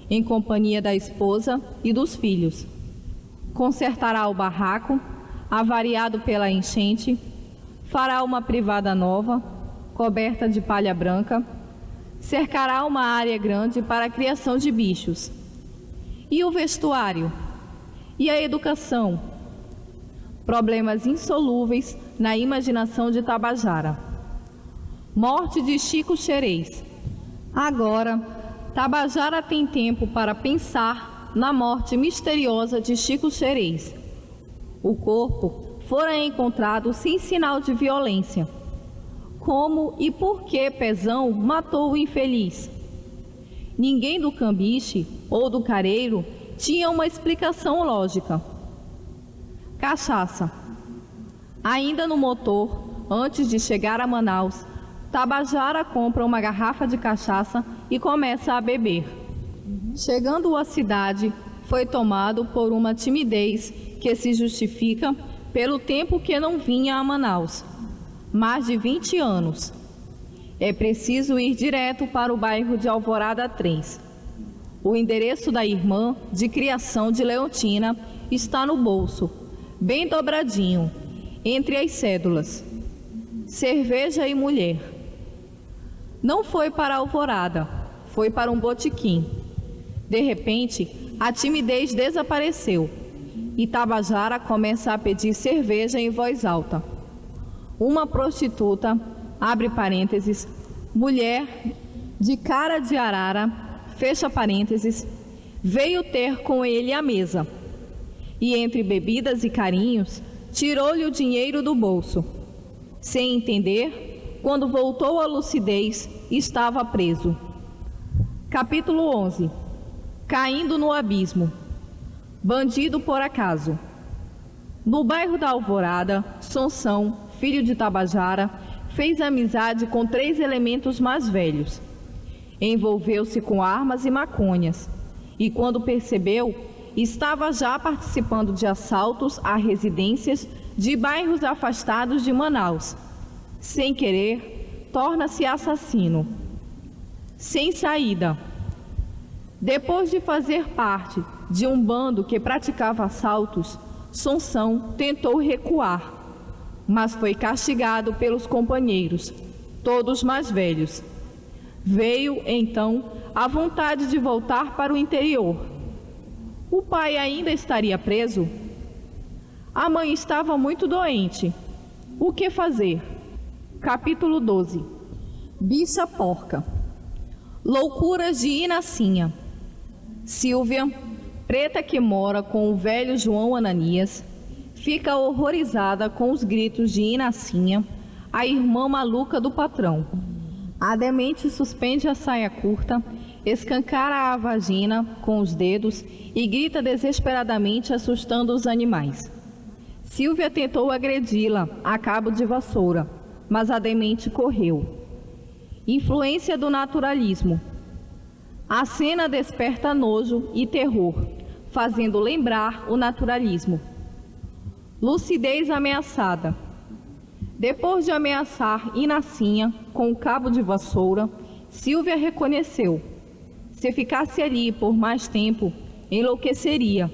C: em companhia da esposa e dos filhos. Consertará o barraco, avariado pela enchente, fará uma privada nova, coberta de palha branca, cercará uma área grande para a criação de bichos. E o vestuário? E a educação? Problemas insolúveis na imaginação de Tabajara. Morte de Chico Xerez. Agora, Tabajara tem tempo para pensar na morte misteriosa de Chico Xerez. O corpo fora encontrado sem sinal de violência. Como e por que Pezão matou o infeliz? Ninguém do cambiche ou do careiro tinha uma explicação lógica. Cachaça. Ainda no motor, antes de chegar a Manaus, Tabajara compra uma garrafa de cachaça e começa a beber. Chegando à cidade, foi tomado por uma timidez que se justifica pelo tempo que não vinha a Manaus. Mais de 20 anos. É preciso ir direto para o bairro de Alvorada 3. O endereço da irmã de criação de Leontina está no bolso, bem dobradinho, entre as cédulas. Cerveja e mulher. Não foi para Alvorada, foi para um botequim. De repente, a timidez desapareceu e Tabajara começa a pedir cerveja em voz alta. Uma prostituta, abre parênteses, mulher de cara de arara, fecha parênteses, veio ter com ele à mesa. E entre bebidas e carinhos, tirou-lhe o dinheiro do bolso. Sem entender, quando voltou à lucidez, estava preso. Capítulo 11. Caindo no abismo. Bandido por acaso. No bairro da Alvorada, Sansão, filho de Tabajara, fez amizade com 3 elementos mais velhos. Envolveu-se com armas e maconhas, e quando percebeu, estava já participando de assaltos a residências de bairros afastados de Manaus. Sem querer, torna-se assassino. Sem saída. Depois de fazer parte de um bando que praticava assaltos, Sansão tentou recuar, mas foi castigado pelos companheiros, todos mais velhos. Veio, então, a vontade de voltar para o interior. O pai ainda estaria preso? A mãe estava muito doente. O que fazer? Capítulo 12. Bicha porca. Loucuras de Inacinha. Silvia, preta que mora com o velho João Ananias, fica horrorizada com os gritos de Inacinha, a irmã maluca do patrão. A demente suspende a saia curta, escancara a vagina com os dedos e grita desesperadamente, assustando os animais. Silvia tentou agredi-la a cabo de vassoura, mas a demente correu. Influência do naturalismo. A cena desperta nojo e terror, fazendo lembrar o naturalismo. Lucidez ameaçada. Depois de ameaçar Inacinha com o cabo de vassoura, Silvia reconheceu. Se ficasse ali por mais tempo, enlouqueceria.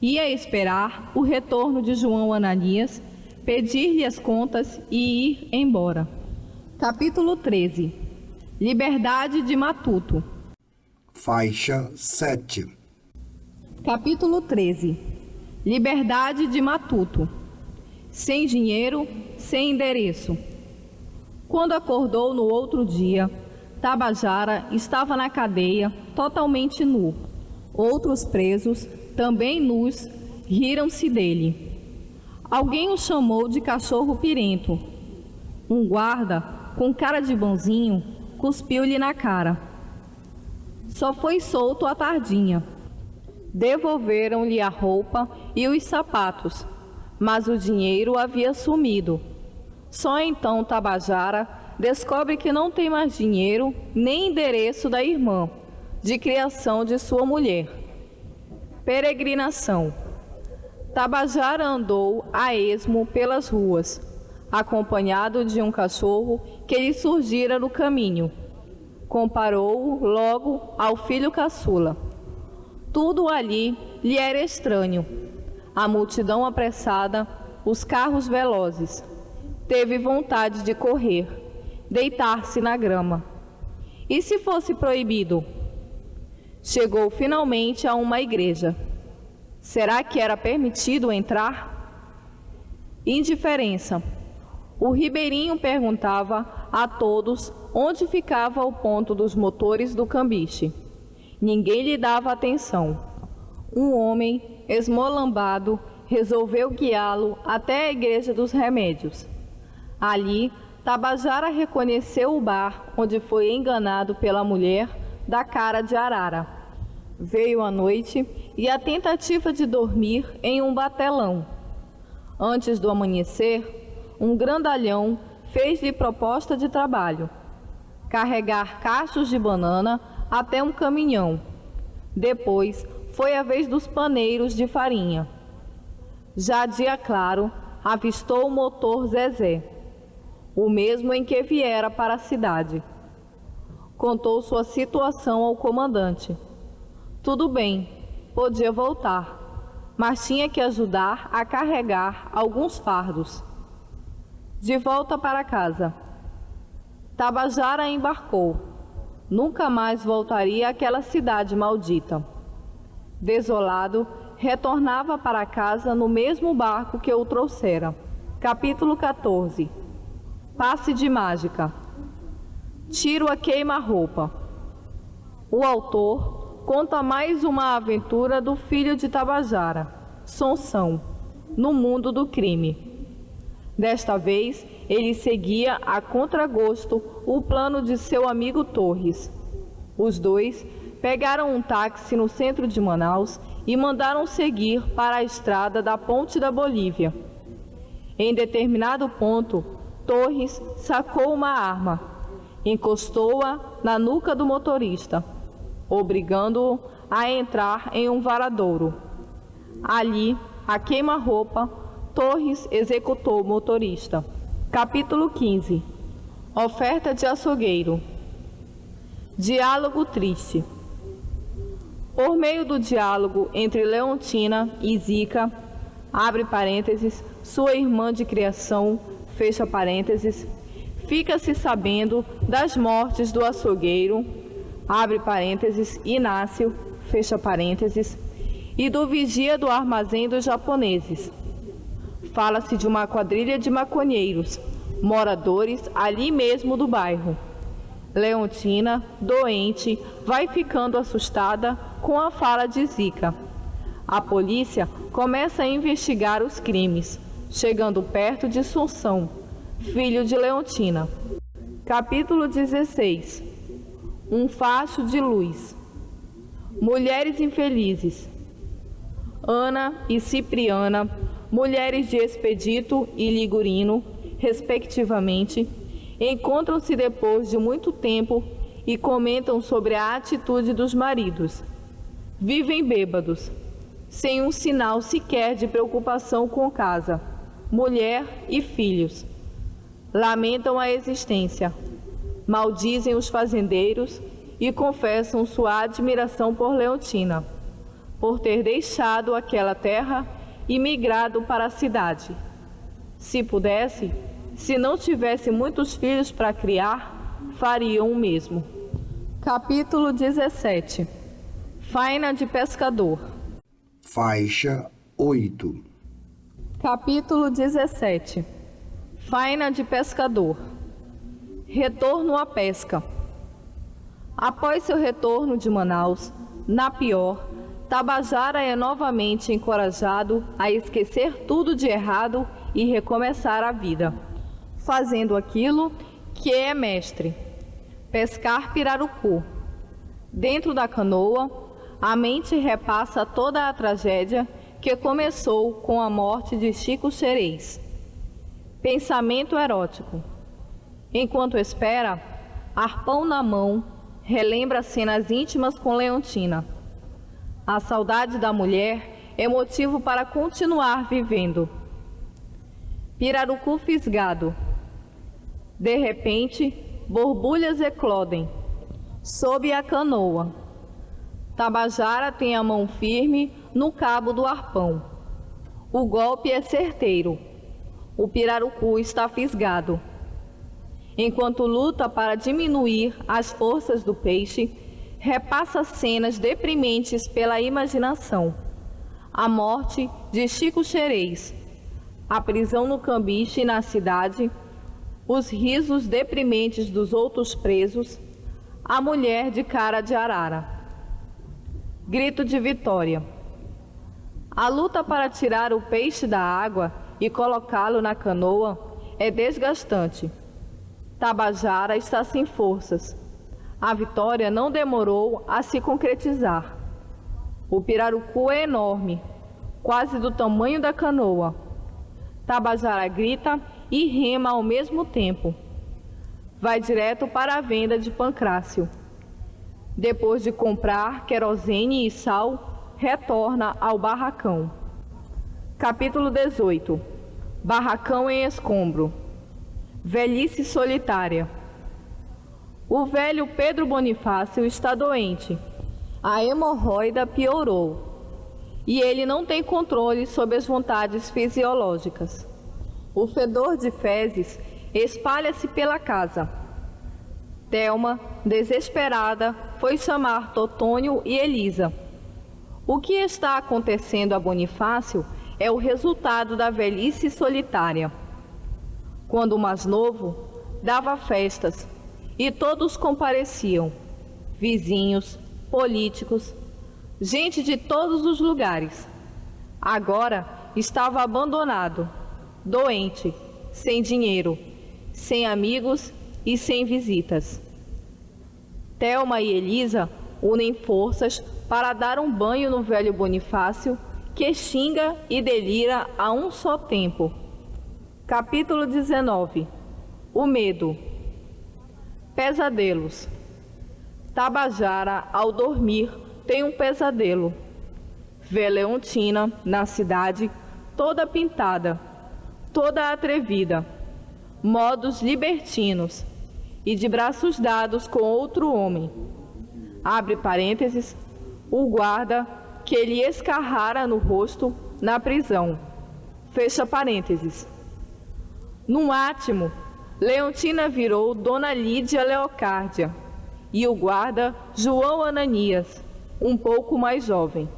C: Ia esperar o retorno de João Ananias, pedir-lhe as contas e ir embora. Capítulo 13. Liberdade de Matuto.
B: Faixa 7.
C: Capítulo 13. Liberdade de Matuto. sem dinheiro, sem endereço. Quando acordou no outro dia, Tabajara estava na cadeia, totalmente nu. Outros presos, também nus, riram-se dele. Alguém o chamou de cachorro pirento. Um guarda, com cara de bonzinho, cuspiu-lhe na cara. Só foi solto à tardinha. Devolveram-lhe a roupa e os sapatos, mas o dinheiro havia sumido. Só então Tabajara descobre que não tem mais dinheiro nem endereço da irmã, de criação de sua mulher. Peregrinação. Tabajara andou a esmo pelas ruas, acompanhado de um cachorro que lhe surgira no caminho. Comparou-o logo ao filho caçula. Tudo ali lhe era estranho. A multidão apressada, os carros velozes. Teve vontade de correr, deitar-se na grama. E se fosse proibido? Chegou finalmente a uma igreja. Será que era permitido entrar? Indiferença. O ribeirinho perguntava a todos onde ficava o ponto dos motores do cambiche. Ninguém lhe dava atenção. Um homem, esmolambado, resolveu guiá-lo até a igreja dos remédios. Ali, Tabajara reconheceu o bar onde foi enganado pela mulher da cara de arara. Veio a noite e a tentativa de dormir em um batelão. Antes do amanhecer, um grandalhão fez-lhe proposta de trabalho: carregar cachos de banana até um caminhão. Depois foi a vez dos paneiros de farinha. Já dia claro, avistou o motor Zezé, o mesmo em que viera para a cidade. Contou sua situação ao comandante. Tudo bem, podia voltar, mas tinha que ajudar a carregar alguns fardos. De volta para casa, Tabajara embarcou. Nunca mais voltaria àquela cidade maldita. Desolado, retornava para casa no mesmo barco que o trouxera. Capítulo 14. Passe de mágica. Tiro a queima-roupa. O autor conta mais uma aventura do filho de Tabajara, Sansão, no mundo do crime. Desta vez, ele seguia a contragosto o plano de seu amigo Torres. Os dois pegaram um táxi no centro de Manaus e mandaram seguir para a estrada da Ponte da Bolívia. Em determinado ponto, Torres sacou uma arma, encostou-a na nuca do motorista, obrigando-o a entrar em um varadouro. Ali, a queima-roupa, Torres executou o motorista. Capítulo 15. Oferta de açougueiro. Diálogo triste. Por meio do diálogo entre Leontina e Zica, abre parênteses, sua irmã de criação, fecha parênteses, fica-se sabendo das mortes do açougueiro, abre parênteses, Inácio, fecha parênteses, e do vigia do armazém dos japoneses. Fala-se de uma quadrilha de maconheiros, moradores ali mesmo do bairro. Leontina, doente, vai ficando assustada com a fala de Zica. A polícia começa a investigar os crimes, chegando perto de Sansão, filho de Leontina. Capítulo 16. Um facho de luz. Mulheres infelizes. Ana e Cipriana, mulheres de Expedito e Ligurino, respectivamente, encontram-se depois de muito tempo e comentam sobre a atitude dos maridos. Vivem bêbados, sem um sinal sequer de preocupação com casa, mulher e filhos. Lamentam a existência, maldizem os fazendeiros e confessam sua admiração por Leontina, por ter deixado aquela terra e migrado para a cidade. Se pudesse, se não tivesse muitos filhos para criar, fariam o mesmo. Capítulo 17. Faina de pescador.
B: Faixa 8.
C: Capítulo 17. Faina de pescador. Retorno à pesca. Após seu retorno de Manaus, na pior, Tabajara é novamente encorajado a esquecer tudo de errado e recomeçar a vida, fazendo aquilo que é mestre: pescar pirarucu. Dentro da canoa, a mente repassa toda a tragédia que começou com a morte de Chico Xerez. Pensamento erótico. Enquanto espera, arpão na mão, relembra cenas íntimas com Leontina. A saudade da mulher é motivo para continuar vivendo. Pirarucu fisgado. De repente, borbulhas eclodem sob a canoa. Tabajara tem a mão firme no cabo do arpão. O golpe é certeiro. O pirarucu está fisgado. Enquanto luta para diminuir as forças do peixe, repassa cenas deprimentes pela imaginação. A morte de Chico Xerez, a prisão no Cambiche na cidade, os risos deprimentes dos outros presos, a mulher de cara de arara. Grito de vitória. A luta para tirar o peixe da água e colocá-lo na canoa é desgastante. Tabajara está sem forças. A vitória não demorou a se concretizar. O pirarucu é enorme, quase do tamanho da canoa. Tabajara grita e rema ao mesmo tempo. Vai direto para a venda de Pancrácio. Depois de comprar querosene e sal, retorna ao barracão. Capítulo 18. Barracão em escombro. Velhice solitária. O velho Pedro Bonifácio está doente. A hemorroida piorou. E ele não tem controle sobre as vontades fisiológicas. O fedor de fezes espalha-se pela casa. Thelma, desesperada, foi chamar Totônio e Elisa. O que está acontecendo a Bonifácio é o resultado da velhice solitária. Quando o mais novo, dava festas e todos compareciam, vizinhos, políticos, gente de todos os lugares. Agora estava abandonado, doente, sem dinheiro, sem amigos e sem visitas. Thelma e Elisa unem forças para dar um banho no velho Bonifácio, que xinga e delira a um só tempo. Capítulo 19. O medo. Pesadelos. Tabajara, ao dormir, tem um pesadelo. Vê Leontina, na cidade, toda pintada, toda atrevida, modos libertinos, e de braços dados com outro homem. Abre parênteses, o guarda que lhe escarrara no rosto na prisão. Fecha parênteses. Num átimo, Leontina virou Dona Lídia Leocárdia e o guarda João Ananias, um pouco mais jovem.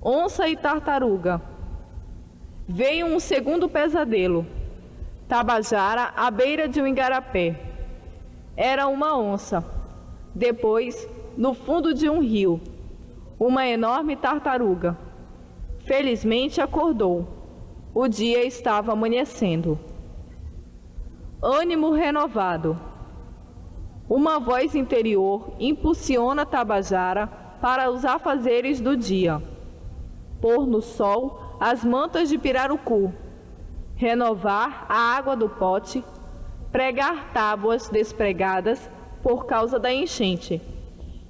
C: Onça e tartaruga. Veio um segundo pesadelo. Tabajara à beira de um igarapé. Era uma onça. Depois, no fundo de um rio, uma enorme tartaruga. Felizmente acordou. O dia estava amanhecendo. Ânimo renovado. Uma voz interior impulsiona Tabajara para os afazeres do dia. Pôr no sol as mantas de pirarucu, renovar a água do pote, pregar tábuas despregadas por causa da enchente.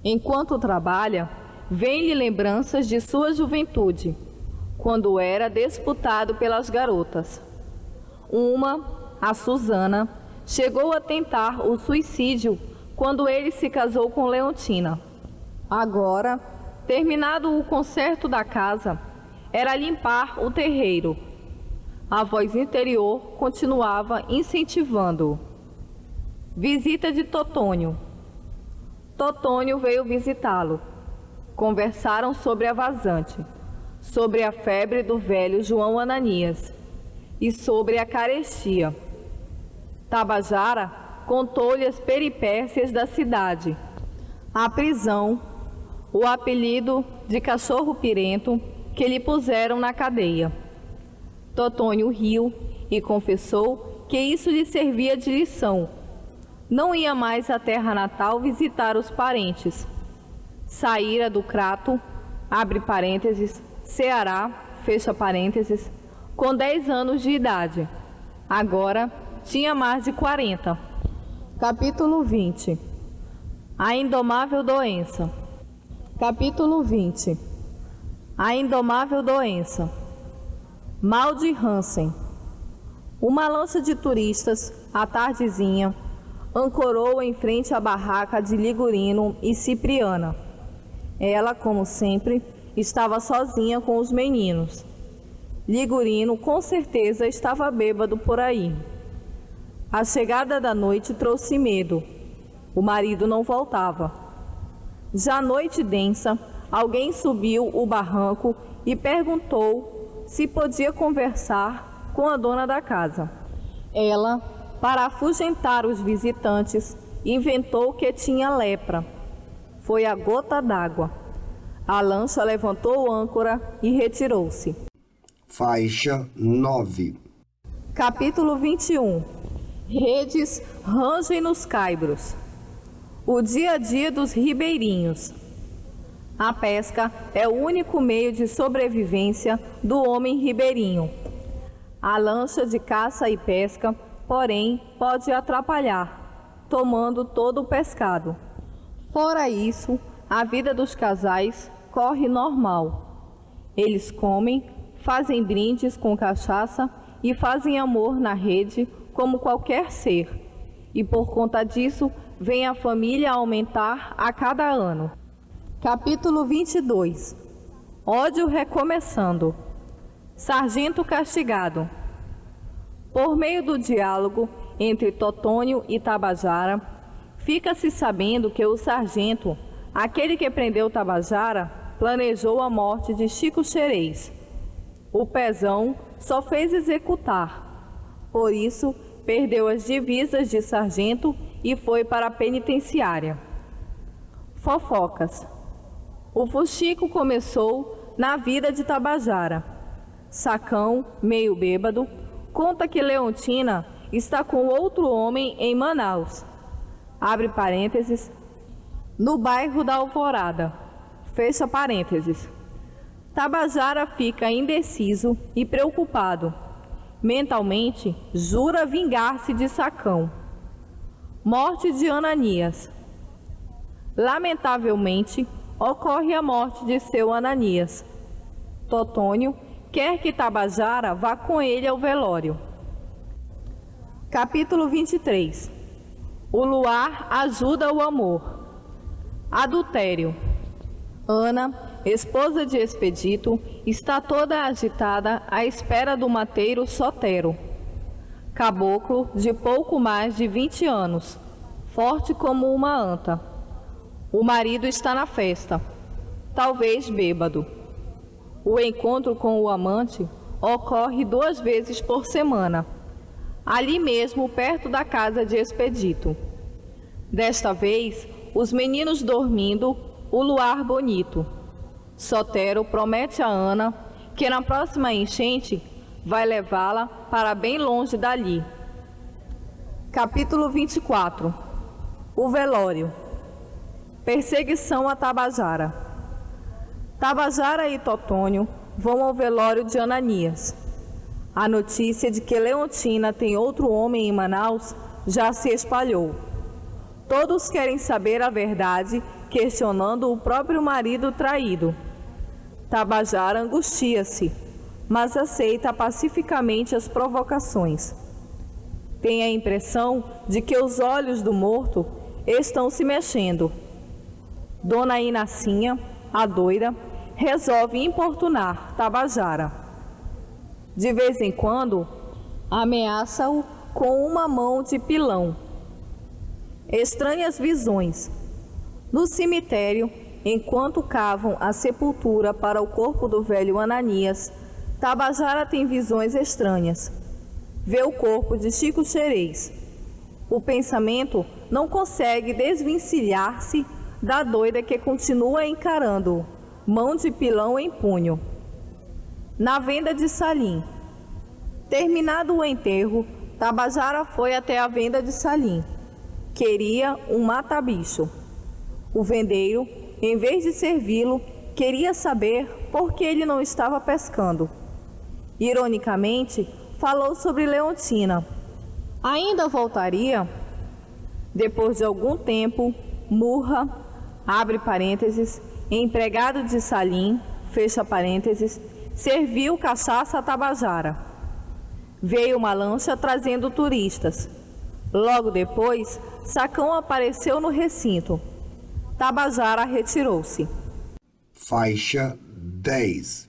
C: Enquanto trabalha, vêm-lhe lembranças de sua juventude, quando era disputado pelas garotas. Uma, a Susana, chegou a tentar o suicídio quando ele se casou com Leontina. Agora, terminado o conserto da casa, era limpar o terreiro. A voz interior continuava incentivando-o. Visita de Totônio. Totônio veio visitá-lo. Conversaram sobre a vazante. sobre a febre do velho João Ananias e sobre a carestia. Tabajara contou-lhe as peripécias da cidade, a prisão, o apelido de cachorro pirento que lhe puseram na cadeia. Totônio riu e confessou que isso lhe servia de lição. Não ia mais à terra natal visitar os parentes. Saíra do Crato, abre parênteses, Ceará, fecha parênteses, com 10 anos de idade. Agora tinha mais de 40. Capítulo 20. A indomável doença. Capítulo 20. A indomável doença. Mal de Hansen. Uma lancha de turistas, à tardezinha, ancorou em frente à barraca de Ligurino e Cipriana. Ela, como sempre, estava sozinha com os meninos. Ligurino, com certeza, estava bêbado por aí. A chegada da noite trouxe medo. O marido não voltava. Já noite densa, alguém subiu o barranco e perguntou se podia conversar com a dona da casa. Ela, para afugentar os visitantes, inventou que tinha lepra. Foi a gota d'água. A lancha levantou o âncora e retirou-se.
B: Faixa 9.
C: Capítulo 21. Redes rangem nos caibros. O dia a dia dos ribeirinhos. A pesca é o único meio de sobrevivência do homem ribeirinho. A lancha de caça e pesca, porém, pode atrapalhar, tomando todo o pescado. Fora isso, a vida dos casais corre normal. Eles comem, fazem brindes com cachaça e fazem amor na rede como qualquer ser. E por conta disso, vem a família a aumentar a cada ano. Capítulo 22. Ódio recomeçando. Sargento castigado. Por meio do diálogo entre Totônio e Tabajara, fica-se sabendo que o sargento, aquele que prendeu Tabajara, planejou a morte de Chico Xerez. O pezão só fez executar. Por isso, perdeu as divisas de sargento e foi para a penitenciária. Fofocas. O fuxico começou na vida de Tabajara. Sacão, meio bêbado, conta que Leontina está com outro homem em Manaus. Abre parênteses. No bairro da Alvorada. Fecha parênteses. Tabajara fica indeciso e preocupado. Mentalmente, jura vingar-se de Sacão. Morte de Ananias. Lamentavelmente, ocorre a morte de seu Ananias. Totônio quer que Tabajara vá com ele ao velório. Capítulo 23. O luar ajuda o amor. Adultério. Ana, esposa de Expedito, está toda agitada à espera do mateiro Sotero. Caboclo de pouco mais de 20 anos, forte como uma anta. O marido está na festa, talvez bêbado. O encontro com o amante ocorre 2 vezes por semana, ali mesmo perto da casa de Expedito. Desta vez, os meninos dormindo, o luar bonito. Sotero promete a Ana que na próxima enchente vai levá-la para bem longe dali. Capítulo 24. O velório. Perseguição a Tabajara. Tabajara e Totônio vão ao velório de Ananias. A notícia de que Leontina tem outro homem em Manaus já se espalhou. Todos querem saber a verdade, questionando o próprio marido traído. Tabajara angustia-se, mas aceita pacificamente as provocações. Tem a impressão de que os olhos do morto estão se mexendo. Dona Inacinha, a doida, resolve importunar Tabajara. De vez em quando, ameaça-o com uma mão de pilão. Estranhas visões. No cemitério, enquanto cavam a sepultura para o corpo do velho Ananias, Tabajara tem visões estranhas. Vê o corpo de Chico Xerez. O pensamento não consegue desvencilhar-se da doida que continua encarando-o, mão de pilão em punho. Na venda de Salim. Terminado o enterro, Tabajara foi até a venda de Salim. Queria um mata-bicho. O vendeiro, em vez de servi-lo, queria saber por que ele não estava pescando. Ironicamente, falou sobre Leontina. Ainda voltaria? Depois de algum tempo, Murra, abre parênteses, empregado de Salim, fecha parênteses, serviu cachaça a Tabajara. Veio uma lancha trazendo turistas. Logo depois, Sacão apareceu no recinto. Tabajara retirou-se.
B: Faixa 10.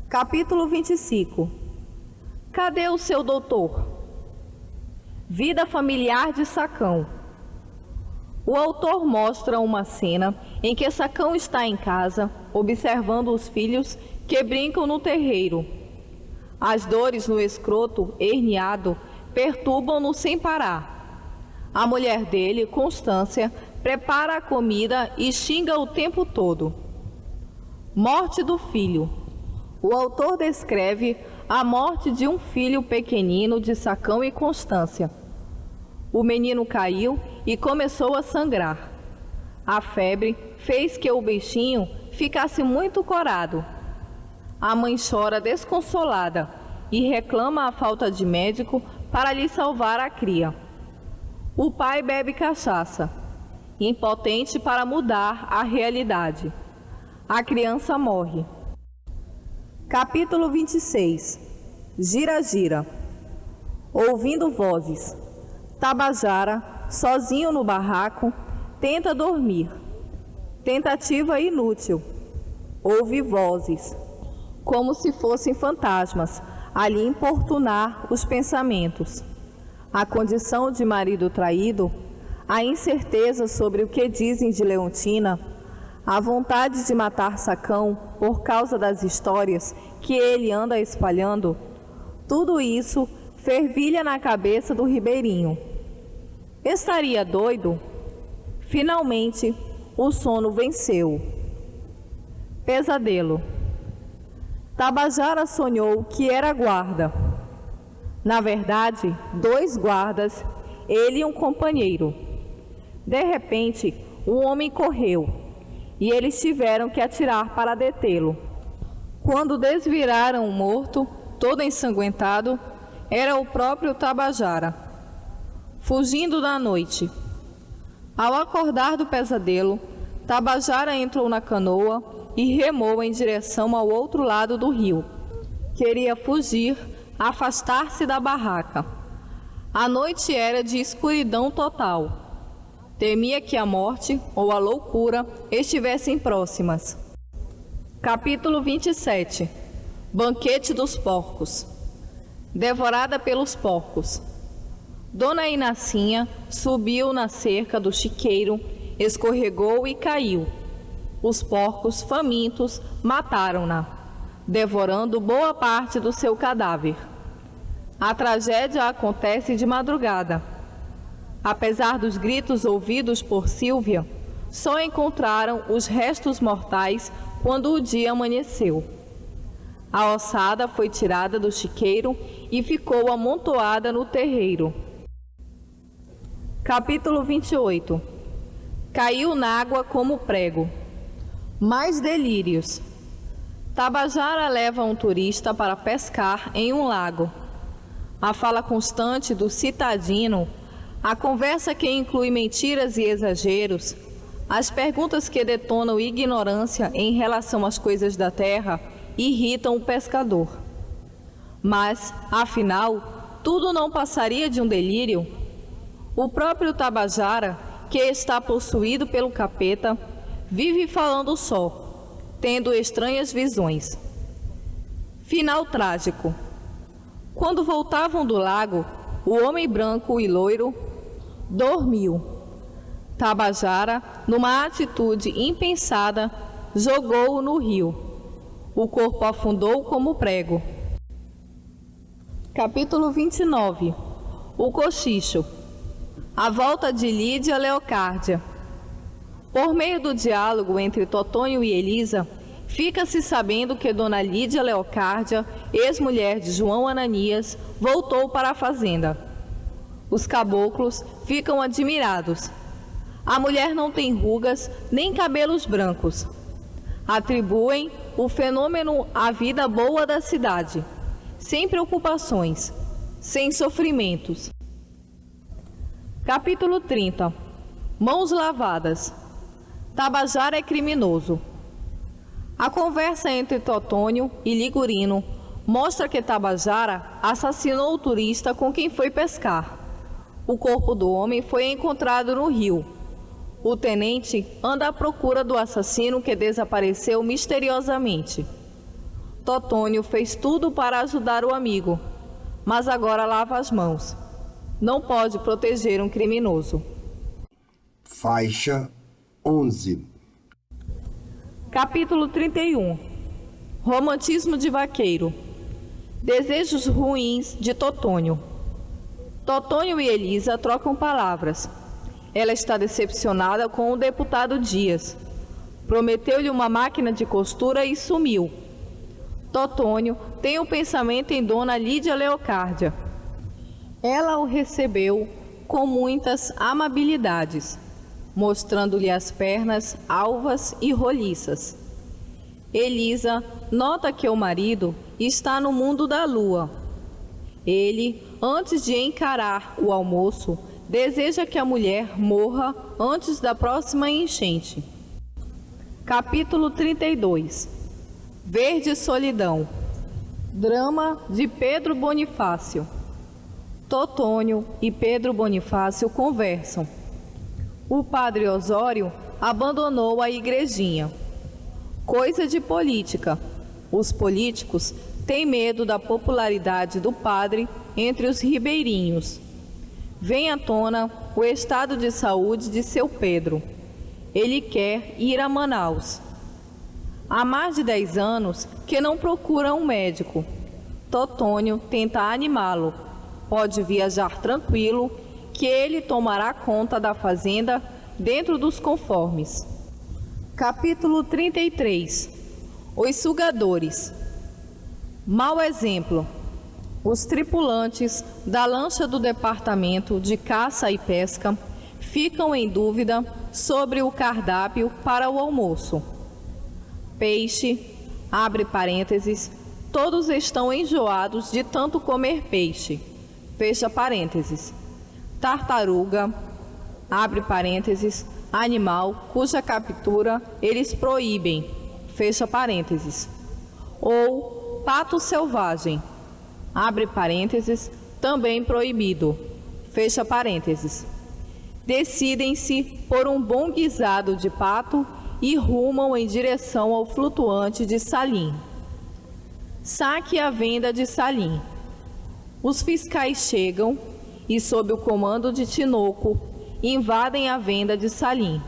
C: Capítulo 25. Cadê o seu doutor? Vida familiar de Sacão. O autor mostra uma cena em que Sacão está em casa, observando os filhos que brincam no terreiro. As dores no escroto herniado perturbam-no sem parar. A mulher dele, Constância, prepara a comida e xinga o tempo todo. Morte do filho. O autor descreve a morte de um filho pequenino de Sacão e Constância. O menino caiu e começou a sangrar. A febre fez que o bichinho ficasse muito corado. A mãe chora desconsolada e reclama a falta de médico para lhe salvar a cria. O pai bebe cachaça, impotente para mudar a realidade. A criança morre. Capítulo 26. Gira-gira. Ouvindo vozes. Tabajara, sozinho no barraco, tenta dormir. Tentativa inútil. Ouve vozes, como se fossem fantasmas, a lhe importunar os pensamentos. A condição de marido traído, a incerteza sobre o que dizem de Leontina, a vontade de matar Sacão por causa das histórias que ele anda espalhando, tudo isso fervilha na cabeça do ribeirinho. Estaria doido? Finalmente, o sono venceu. Pesadelo. Tabajara sonhou que era guarda. Na verdade, 2 guardas, ele e um companheiro. De repente, um homem correu e eles tiveram que atirar para detê-lo. Quando desviraram o morto, todo ensanguentado, era o próprio Tabajara, fugindo da noite. Ao acordar do pesadelo, Tabajara entrou na canoa e remou em direção ao outro lado do rio. Queria fugir, afastar-se da barraca. A noite era de escuridão total. Temia que a morte ou a loucura estivessem próximas. Capítulo 27. Banquete dos porcos. Devorada pelos porcos. Dona Inacinha subiu na cerca do chiqueiro, escorregou e caiu. Os porcos, famintos, mataram-na, devorando boa parte do seu cadáver. A tragédia acontece de madrugada. Apesar dos gritos ouvidos por Sílvia, só encontraram os restos mortais quando o dia amanheceu. A ossada foi tirada do chiqueiro e ficou amontoada no terreiro. Capítulo 28. Caiu na água como prego. Mais delírios. Tabajara leva um turista para pescar em um lago. A fala constante do citadino, a conversa que inclui mentiras e exageros, as perguntas que detonam ignorância em relação às coisas da terra, irritam o pescador. Mas, afinal, tudo não passaria de um delírio? O próprio Tabajara, que está possuído pelo capeta, vive falando só, tendo estranhas visões. Final trágico. Quando voltavam do lago, o homem branco e loiro dormiu. Tabajara, numa atitude impensada, jogou-o no rio. O corpo afundou como prego. Capítulo 29. O cochicho. A volta de Lídia Leocárdia. Por meio do diálogo entre Totônio e Elisa, fica-se sabendo que Dona Lídia Leocárdia, ex-mulher de João Ananias, voltou para a fazenda. Os caboclos ficam admirados. A mulher não tem rugas nem cabelos brancos. Atribuem o fenômeno à vida boa da cidade, sem preocupações, sem sofrimentos. Capítulo 30. Mãos lavadas. Tabajara é criminoso. A conversa entre Totônio e Ligurino mostra que Tabajara assassinou o turista com quem foi pescar. O corpo do homem foi encontrado no rio. O tenente anda à procura do assassino que desapareceu misteriosamente. Totônio fez tudo para ajudar o amigo, mas agora lava as mãos. Não pode proteger um criminoso.
B: Faixa 11.
C: Capítulo 31. Romantismo de vaqueiro. Desejos ruins de Totônio. Totônio e Elisa trocam palavras. Ela está decepcionada com o deputado Dias. Prometeu-lhe uma máquina de costura e sumiu. Totônio tem um pensamento em Dona Lídia Leocárdia. Ela o recebeu com muitas amabilidades, mostrando-lhe as pernas alvas e roliças. Elisa nota que o marido está no mundo da lua. Ele, antes de encarar o almoço, deseja que a mulher morra antes da próxima enchente. Capítulo 32. Verde Solidão. Drama de Pedro Bonifácio. Totônio e Pedro Bonifácio conversam. O padre Osório abandonou a igrejinha. Coisa de política. Os políticos têm medo da popularidade do padre entre os ribeirinhos. Vem à tona o estado de saúde de seu Pedro. Ele quer ir a Manaus. Há mais de 10 anos que não procura um médico. Totônio tenta animá-lo. Pode viajar tranquilo, que ele tomará conta da fazenda dentro dos conformes. Capítulo 33. Os sugadores. Mau exemplo. Os tripulantes da lancha do Departamento de Caça e Pesca ficam em dúvida sobre o cardápio para o almoço. Peixe, abre parênteses, todos estão enjoados de tanto comer peixe, fecha parênteses. Tartaruga, abre parênteses, animal cuja captura eles proíbem, fecha parênteses. Ou pato selvagem, abre parênteses, também proibido, fecha parênteses. Decidem-se por um bom guisado de pato e rumam em direção ao flutuante de Salim. Saque a venda de Salim. Os fiscais chegam e, sob o comando de Tinoco, invadem a venda de Salim.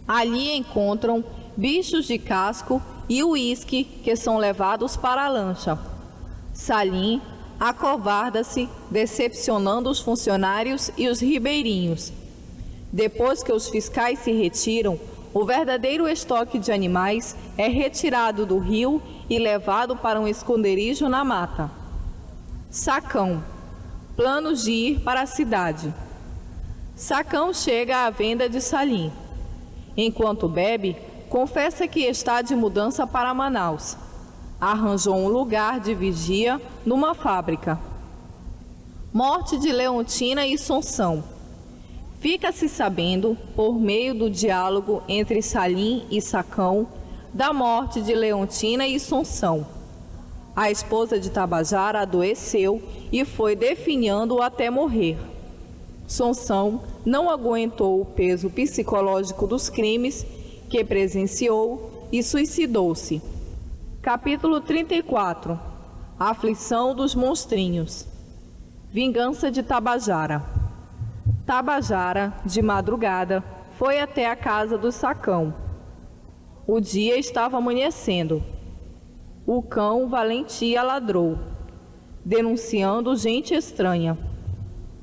C: Ali encontram bichos de casco e uísque que são levados para a lancha. Salim acovarda-se, decepcionando os funcionários e os ribeirinhos. Depois que os fiscais se retiram, o verdadeiro estoque de animais é retirado do rio e levado para um esconderijo na mata. Sacão. Planos de ir para a cidade. Sacão chega à venda de Salim. Enquanto bebe, confessa que está de mudança para Manaus. Arranjou um lugar de vigia numa fábrica. Morte de Leontina e Sonsão. Fica-se sabendo, por meio do diálogo entre Salim e Sacão, da morte de Leontina e Sonsão. A esposa de Tabajara adoeceu e foi definhando até morrer. Sonsão não aguentou o peso psicológico dos crimes que presenciou e suicidou-se. Capítulo 34. Aflição dos monstrinhos. Vingança de Tabajara. Tabajara, de madrugada, foi até a casa do Sacão. O dia estava amanhecendo. O cão Valentia ladrou, denunciando gente estranha.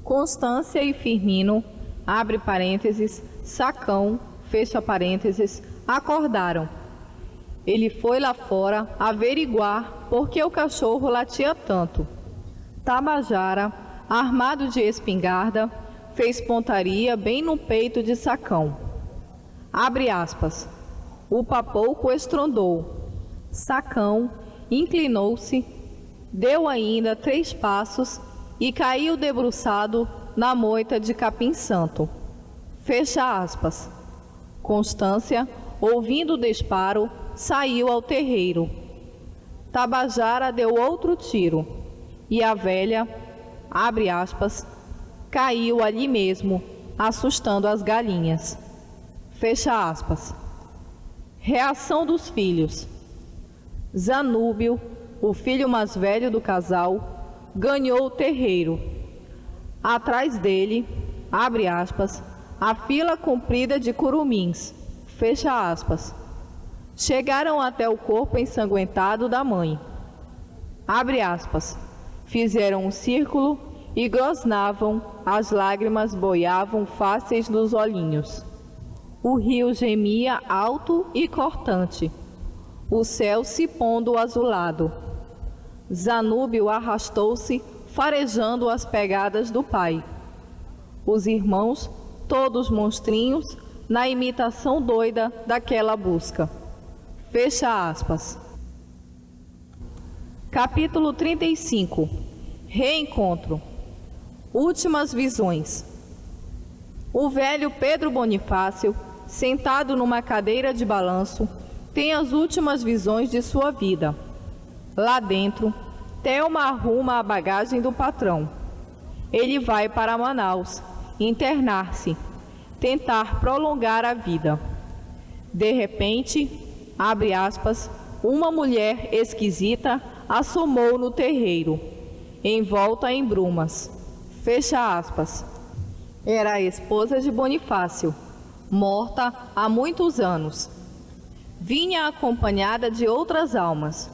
C: Constância e Firmino, abre parênteses, Sacão, fecha parênteses, acordaram. Ele foi lá fora averiguar por que o cachorro latia tanto. Tabajara, armado de espingarda, fez pontaria bem no peito de Sacão. Abre aspas. O papouco estrondou. Sacão inclinou-se, deu ainda 3 passos e caiu debruçado na moita de capim santo. Fecha aspas. Constância, ouvindo o disparo, saiu ao terreiro. Tabajara deu outro tiro e a velha, abre aspas, caiu ali mesmo, assustando as galinhas. Fecha aspas. Reação dos filhos. Zanúbio, o filho mais velho do casal, ganhou o terreiro. Atrás dele, abre aspas, a fila comprida de curumins. Fecha aspas. Chegaram até o corpo ensanguentado da mãe. Abre aspas. Fizeram um círculo e grosnavam, as lágrimas boiavam fáceis nos olhinhos. O rio gemia alto e cortante, o céu se pondo azulado. Zanúbio arrastou-se, farejando as pegadas do pai. Os irmãos, todos monstrinhos, na imitação doida daquela busca. Fecha aspas. Capítulo 35. Reencontro. Últimas visões. O velho Pedro Bonifácio, sentado numa cadeira de balanço, tem as últimas visões de sua vida. Lá dentro, Thelma arruma a bagagem do patrão. Ele vai para Manaus, internar-se, tentar prolongar a vida. De repente, abre aspas, uma mulher esquisita assomou no terreiro, envolta em brumas. Fecha aspas. Era a esposa de Bonifácio, morta há muitos anos. Vinha acompanhada de outras almas.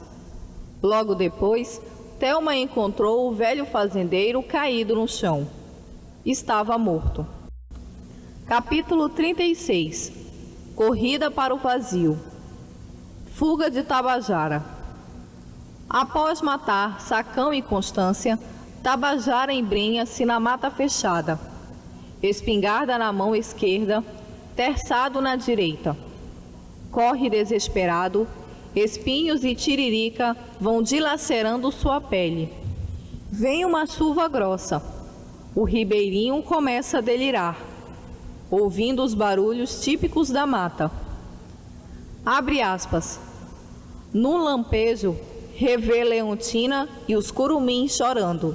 C: Logo depois, Thelma encontrou o velho fazendeiro caído no chão. Estava morto. Capítulo 36. Corrida para o vazio. Fuga de Tabajara. Após matar Sacão e Constância, Tabajara embrenha-se na mata fechada, espingarda na mão esquerda, terçado na direita. Corre desesperado, espinhos e tiririca vão dilacerando sua pele. Vem uma chuva grossa. O ribeirinho começa a delirar, ouvindo os barulhos típicos da mata. Abre aspas. Num lampejo, revê Leontina e os curumins chorando.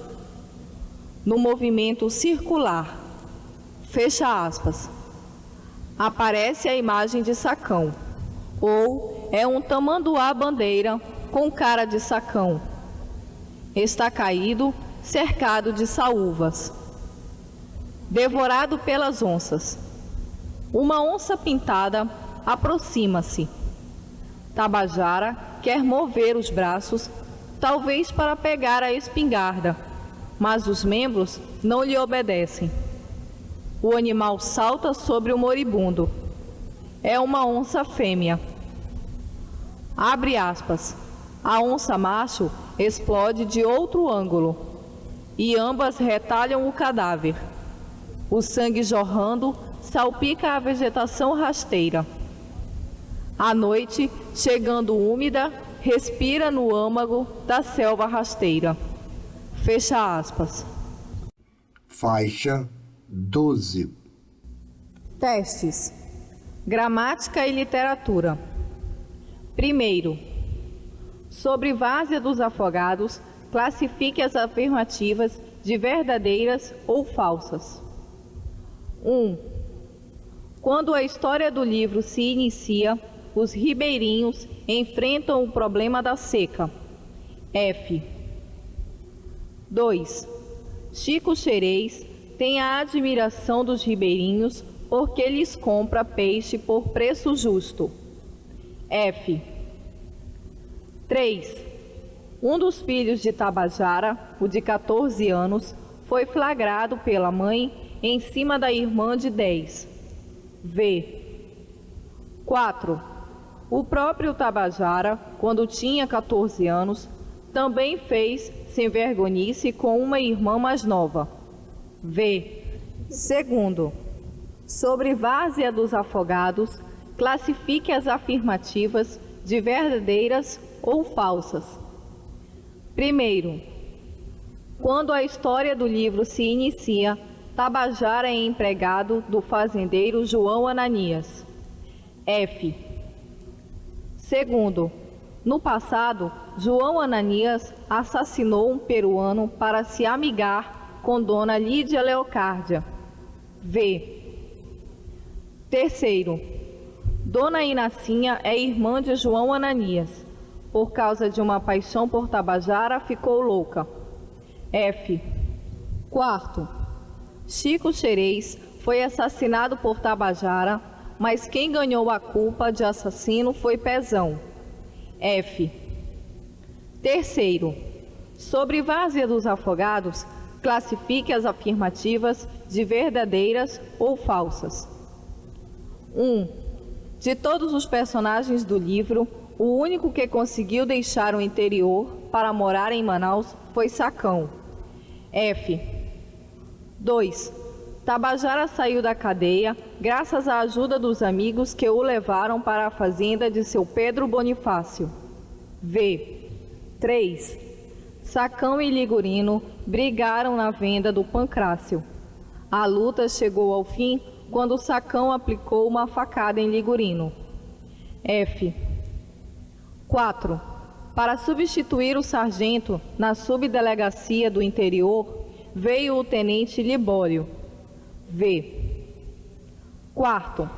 C: No movimento circular. Fecha aspas. Aparece a imagem de Sacão, ou é um tamanduá-bandeira com cara de Sacão. Está caído, cercado de saúvas. Devorado pelas onças. Uma onça pintada aproxima-se. Tabajara quer mover os braços, talvez para pegar a espingarda, mas os membros não lhe obedecem. O animal salta sobre o moribundo. É uma onça fêmea. Abre aspas. A onça macho explode de outro ângulo e ambas retalham o cadáver. O sangue jorrando salpica a vegetação rasteira. A noite, chegando úmida, respira no âmago da selva rasteira. Fecha aspas.
B: Faixa 12.
C: Testes. Gramática e literatura. Primeiro, sobre Várzea dos Afogados, classifique as afirmativas de verdadeiras ou falsas. 1. Quando a história do livro se inicia, os ribeirinhos enfrentam o problema da seca. F. 2. Chico Xerez tem a admiração dos ribeirinhos, porque lhes compra peixe por preço justo. F. 3. Um dos filhos de Tabajara, o de 14 anos, foi flagrado pela mãe em cima da irmã de 10. V. 4. O próprio Tabajara, quando tinha 14 anos, também fez sem vergonhice com uma irmã mais nova. V. Segundo, sobre Várzea dos Afogados, classifique as afirmativas de verdadeiras ou falsas. Primeiro, quando a história do livro se inicia, Tabajara é empregado do fazendeiro João Ananias. F. Segundo, no passado, João Ananias assassinou um peruano para se amigar com Dona Lídia Leocárdia. V. Terceiro, Dona Inacinha é irmã de João Ananias. Por causa de uma paixão por Tabajara, ficou louca. F. Quarto, Chico Xerez foi assassinado por Tabajara, mas quem ganhou a culpa de assassino foi Pezão. F. Terceiro, sobre Várzea dos Afogados, classifique as afirmativas de verdadeiras ou falsas. 1. De todos os personagens do livro, o único que conseguiu deixar o interior para morar em Manaus foi Sacão. F. 2. Tabajara saiu da cadeia graças à ajuda dos amigos que o levaram para a fazenda de seu Pedro Bonifácio. V. 3. Sacão e Ligurino brigaram na venda do Pancrácio. A luta chegou ao fim quando Sacão aplicou uma facada em Ligurino. F. 4. Para substituir o sargento na subdelegacia do interior, veio o tenente Libório. V. Quarto,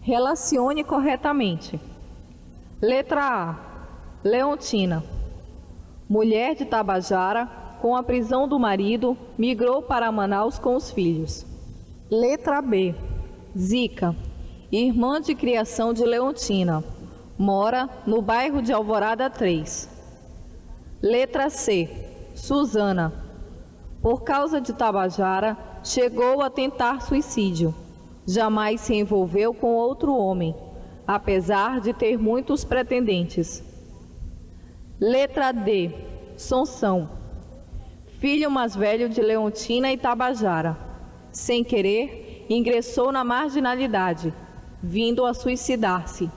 C: relacione corretamente. Letra A. Leontina. Mulher de Tabajara, com a prisão do marido, migrou para Manaus com os filhos. Letra B. Zica. Irmã de criação de Leontina. Mora no bairro de Alvorada 3. Letra C. Susana. Por causa de Tabajara, chegou a tentar suicídio. Jamais se envolveu com outro homem, apesar de ter muitos pretendentes. Letra D. Sonsão. Filho mais velho de Leontina e Tabajara. Sem querer, ingressou na marginalidade, vindo a suicidar-se.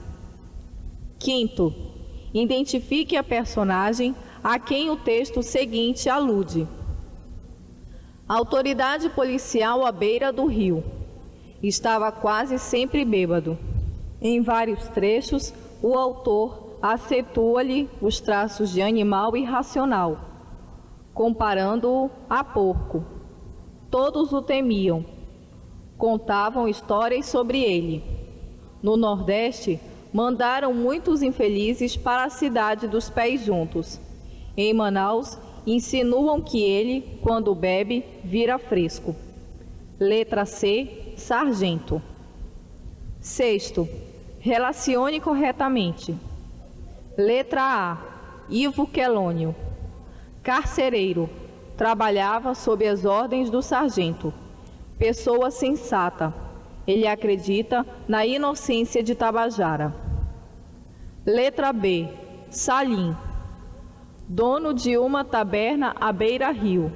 C: Quinto, identifique a personagem a quem o texto seguinte alude. Autoridade policial à beira do rio. Estava quase sempre bêbado. Em vários trechos, o autor acentua-lhe os traços de animal irracional, comparando-o a porco. Todos o temiam. Contavam histórias sobre ele. No Nordeste, mandaram muitos infelizes para a cidade dos pés juntos. Em Manaus, insinuam que ele, quando bebe, vira fresco. Letra C. Sargento. Sexto, relacione corretamente. Letra A. Ivo Quelônio. Carcereiro. Trabalhava sob as ordens do sargento. Pessoa sensata. Ele acredita na inocência de Tabajara. Letra B. Salim. Dono de uma taberna à beira-rio.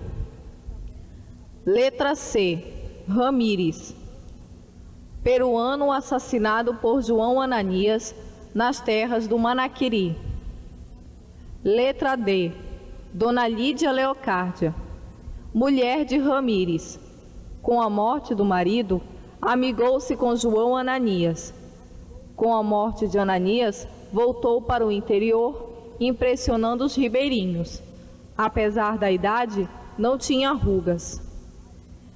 C: Letra C. Ramírez. Peruano assassinado por João Ananias nas terras do Manaquiri. Letra D. Dona Lídia Leocárdia. Mulher de Ramírez. Com a morte do marido, amigou-se com João Ananias. Com a morte de Ananias, voltou para o interior, impressionando os ribeirinhos. Apesar da idade, não tinha rugas.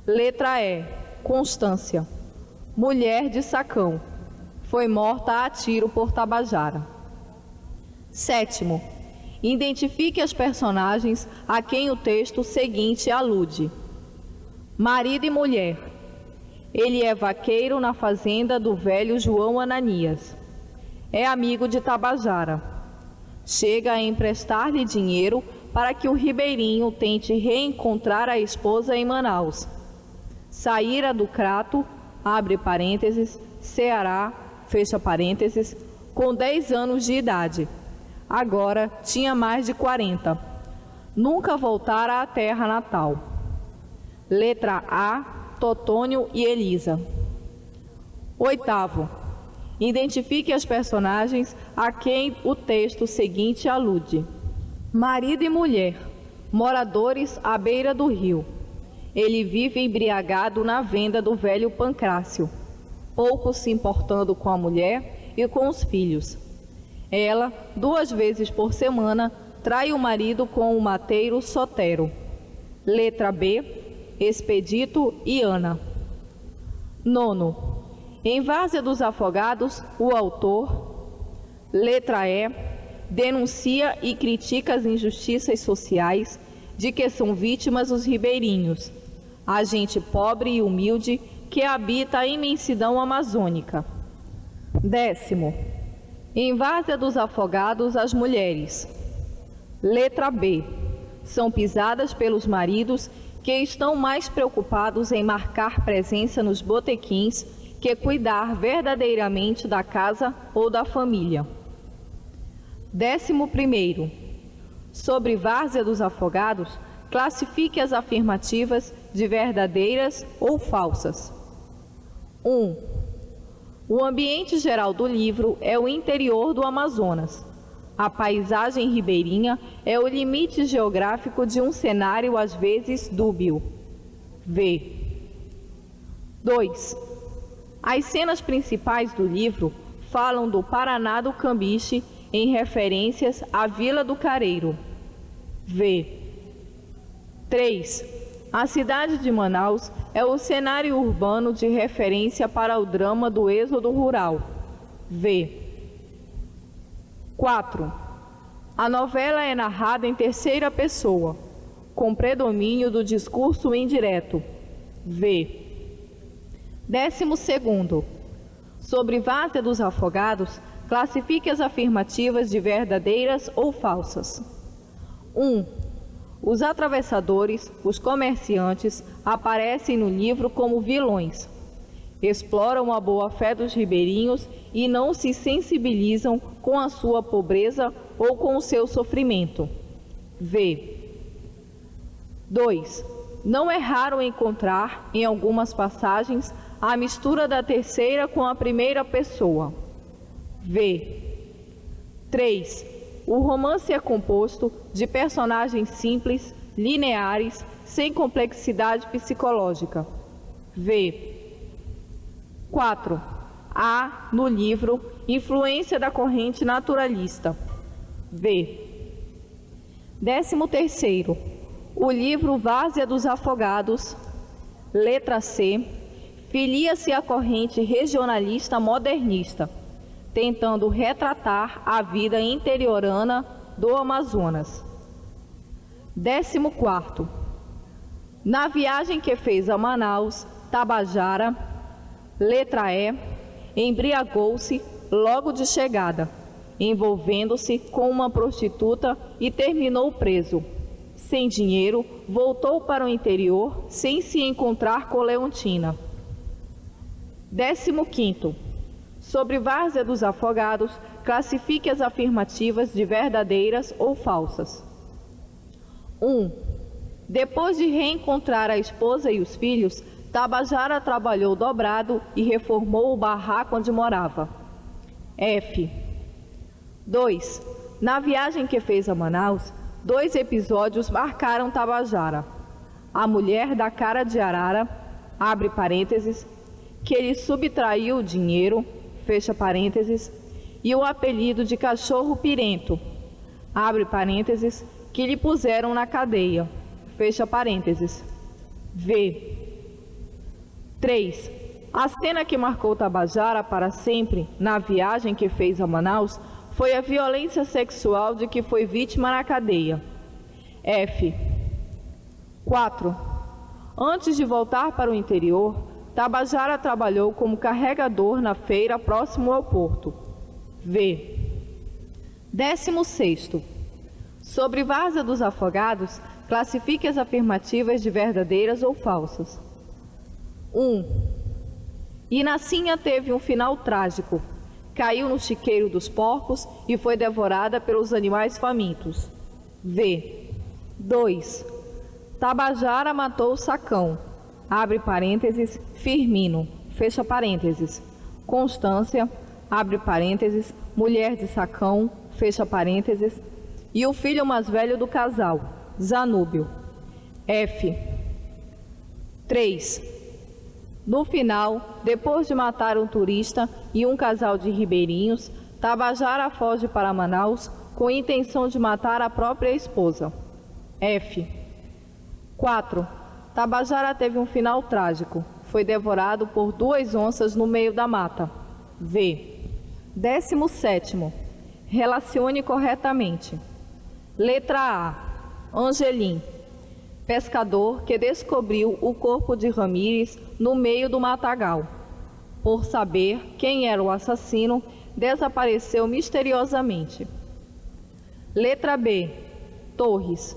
C: Letra E. Constância. Mulher de Sacão. Foi morta a tiro por Tabajara. Sétimo, identifique as personagens a quem o texto seguinte alude. Marido e mulher. Ele é vaqueiro na fazenda do velho João Ananias. É amigo de Tabajara. Chega a emprestar-lhe dinheiro para que o ribeirinho tente reencontrar a esposa em Manaus. Saíra do Crato, abre parênteses, Ceará, fecha parênteses, com 10 anos de idade. Agora tinha mais de 40. Nunca voltara à terra natal. Letra A, Totônio e Elisa. 8º. Identifique as personagens a quem o texto seguinte alude. Marido e mulher, moradores à beira do rio. Ele vive embriagado na venda do velho Pancrácio, pouco se importando com a mulher e com os filhos. Ela, 2 vezes por semana, trai o marido com o mateiro Sotero. Letra B, Expedito e Ana. 9. Em Várzea dos Afogados, o autor, letra E, denuncia e critica as injustiças sociais de que são vítimas os ribeirinhos, a gente pobre e humilde que habita a imensidão amazônica. 10. Em Várzea dos Afogados, as mulheres. Letra B. São pisadas pelos maridos que estão mais preocupados em marcar presença nos botequins que cuidar verdadeiramente da casa ou da família. 11. Sobre Várzea dos Afogados, classifique as afirmativas de verdadeiras ou falsas. 1. O ambiente geral do livro é o interior do Amazonas. A paisagem ribeirinha é o limite geográfico de um cenário às vezes dúbio. V. 2. As cenas principais do livro falam do Paraná do Cambiche em referências à Vila do Careiro. V. 3. A cidade de Manaus é o cenário urbano de referência para o drama do êxodo rural. V. 4. A novela é narrada em terceira pessoa, com predomínio do discurso indireto. V. 12. Sobre Várzea dos Afogados, classifique as afirmativas de verdadeiras ou falsas. 1. Os atravessadores, os comerciantes, aparecem no livro como vilões. Exploram a boa-fé dos ribeirinhos e não se sensibilizam com a sua pobreza ou com o seu sofrimento. V. 2. Não é raro encontrar, em algumas passagens, a mistura da terceira com a primeira pessoa. V. 3. O romance é composto de personagens simples, lineares, sem complexidade psicológica. V. 4. Há, no livro, influência da corrente naturalista. V. 13. O livro Várzea dos Afogados, letra C, filia-se à corrente regionalista modernista, tentando retratar a vida interiorana do Amazonas. 14. Na viagem que fez a Manaus, Tabajara, letra E, embriagou-se logo de chegada, envolvendo-se com uma prostituta e terminou preso. Sem dinheiro, voltou para o interior sem se encontrar com Leontina. 15. Sobre Várzea dos Afogados, classifique as afirmativas de verdadeiras ou falsas. 1. Depois de reencontrar a esposa e os filhos, Tabajara trabalhou dobrado e reformou o barraco onde morava. F. 2. Na viagem que fez a Manaus, 2 episódios marcaram Tabajara. A mulher da cara de arara, abre parênteses, que ele subtraiu o dinheiro, fecha parênteses, e o apelido de cachorro pirento, abre parênteses, que lhe puseram na cadeia, fecha parênteses. V. 3. A cena que marcou Tabajara para sempre, na viagem que fez a Manaus, foi a violência sexual de que foi vítima na cadeia. F. 4. Antes de voltar para o interior, Tabajara trabalhou como carregador na feira próximo ao porto. V. 16º. Sobre Várzea dos Afogados, classifique as afirmativas de verdadeiras ou falsas. 1. Inacinha teve um final trágico. Caiu no chiqueiro dos porcos e foi devorada pelos animais famintos. V. 2. Tabajara matou o Sacão. Abre parênteses, Firmino. Fecha parênteses. Constância. Abre parênteses, mulher de Sacão. Fecha parênteses. E o filho mais velho do casal, Zanúbio. F. 3. No final, depois de matar um turista e um casal de ribeirinhos, Tabajara foge para Manaus com a intenção de matar a própria esposa. F. 4. Tabajara teve um final trágico. Foi devorado por 2 onças no meio da mata. V. 17º. Relacione corretamente. Letra A. Angelim. Pescador que descobriu o corpo de Ramírez no meio do matagal. Por saber quem era o assassino, desapareceu misteriosamente. Letra B. Torres.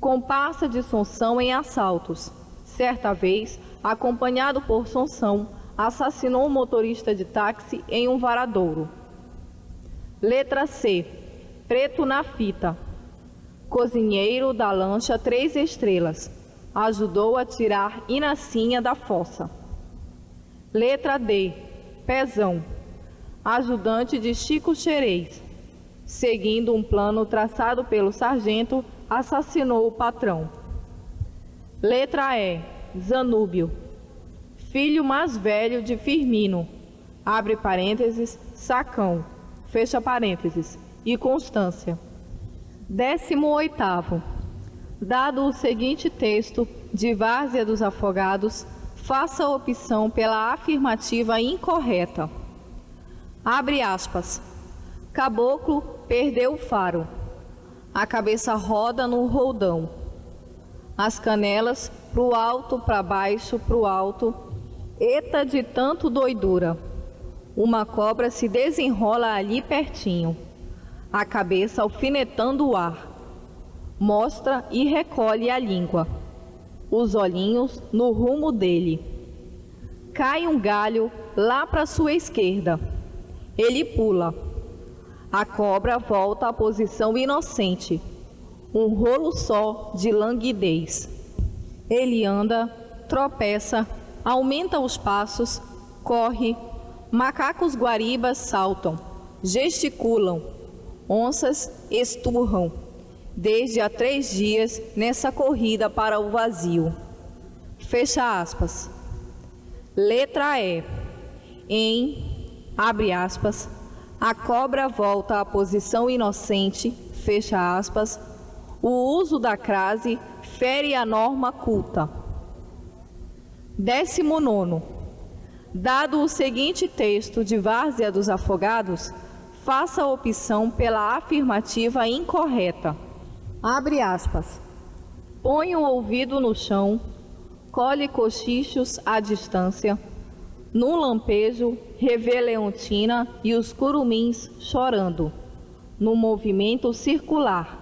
C: Comparsa de Sonsão em assaltos. Certa vez, acompanhado por Sonsão, assassinou um motorista de táxi em um varadouro. Letra C. Preto na fita. Cozinheiro da lancha 3 estrelas. Ajudou a tirar Inacinha da fossa. Letra D. Pezão. Ajudante de Chico Xerez. Seguindo um plano traçado pelo sargento, assassinou o patrão. Letra E. Zanúbio. Filho mais velho de Firmino. Abre parênteses, Sacão. Fecha parênteses. E Constância. 18º. Dado o seguinte texto de Várzea dos Afogados, faça a opção pela afirmativa incorreta. Abre aspas. Caboclo perdeu o faro. A cabeça roda no roldão. As canelas pro alto, para baixo, pro alto. Eta de tanto doidura. Uma cobra se desenrola ali pertinho. A cabeça alfinetando o ar. Mostra e recolhe a língua. Os olhinhos no rumo dele. Cai um galho lá para sua esquerda. Ele pula. A cobra volta à posição inocente. Um rolo só de languidez. Ele anda, tropeça, aumenta os passos, corre. Macacos guaribas saltam, gesticulam. Onças esturram. Desde há 3 dias nessa corrida para o vazio. Fecha aspas. Letra E. Abre aspas, a cobra volta à posição inocente, fecha aspas, o uso da crase fere a norma culta. 19º. Dado o seguinte texto de Várzea dos Afogados, faça a opção pela afirmativa incorreta. Abre aspas. Põe o ouvido no chão, colhe cochichos à distância. Num lampejo, revê Leontina e os curumins chorando, no movimento circular.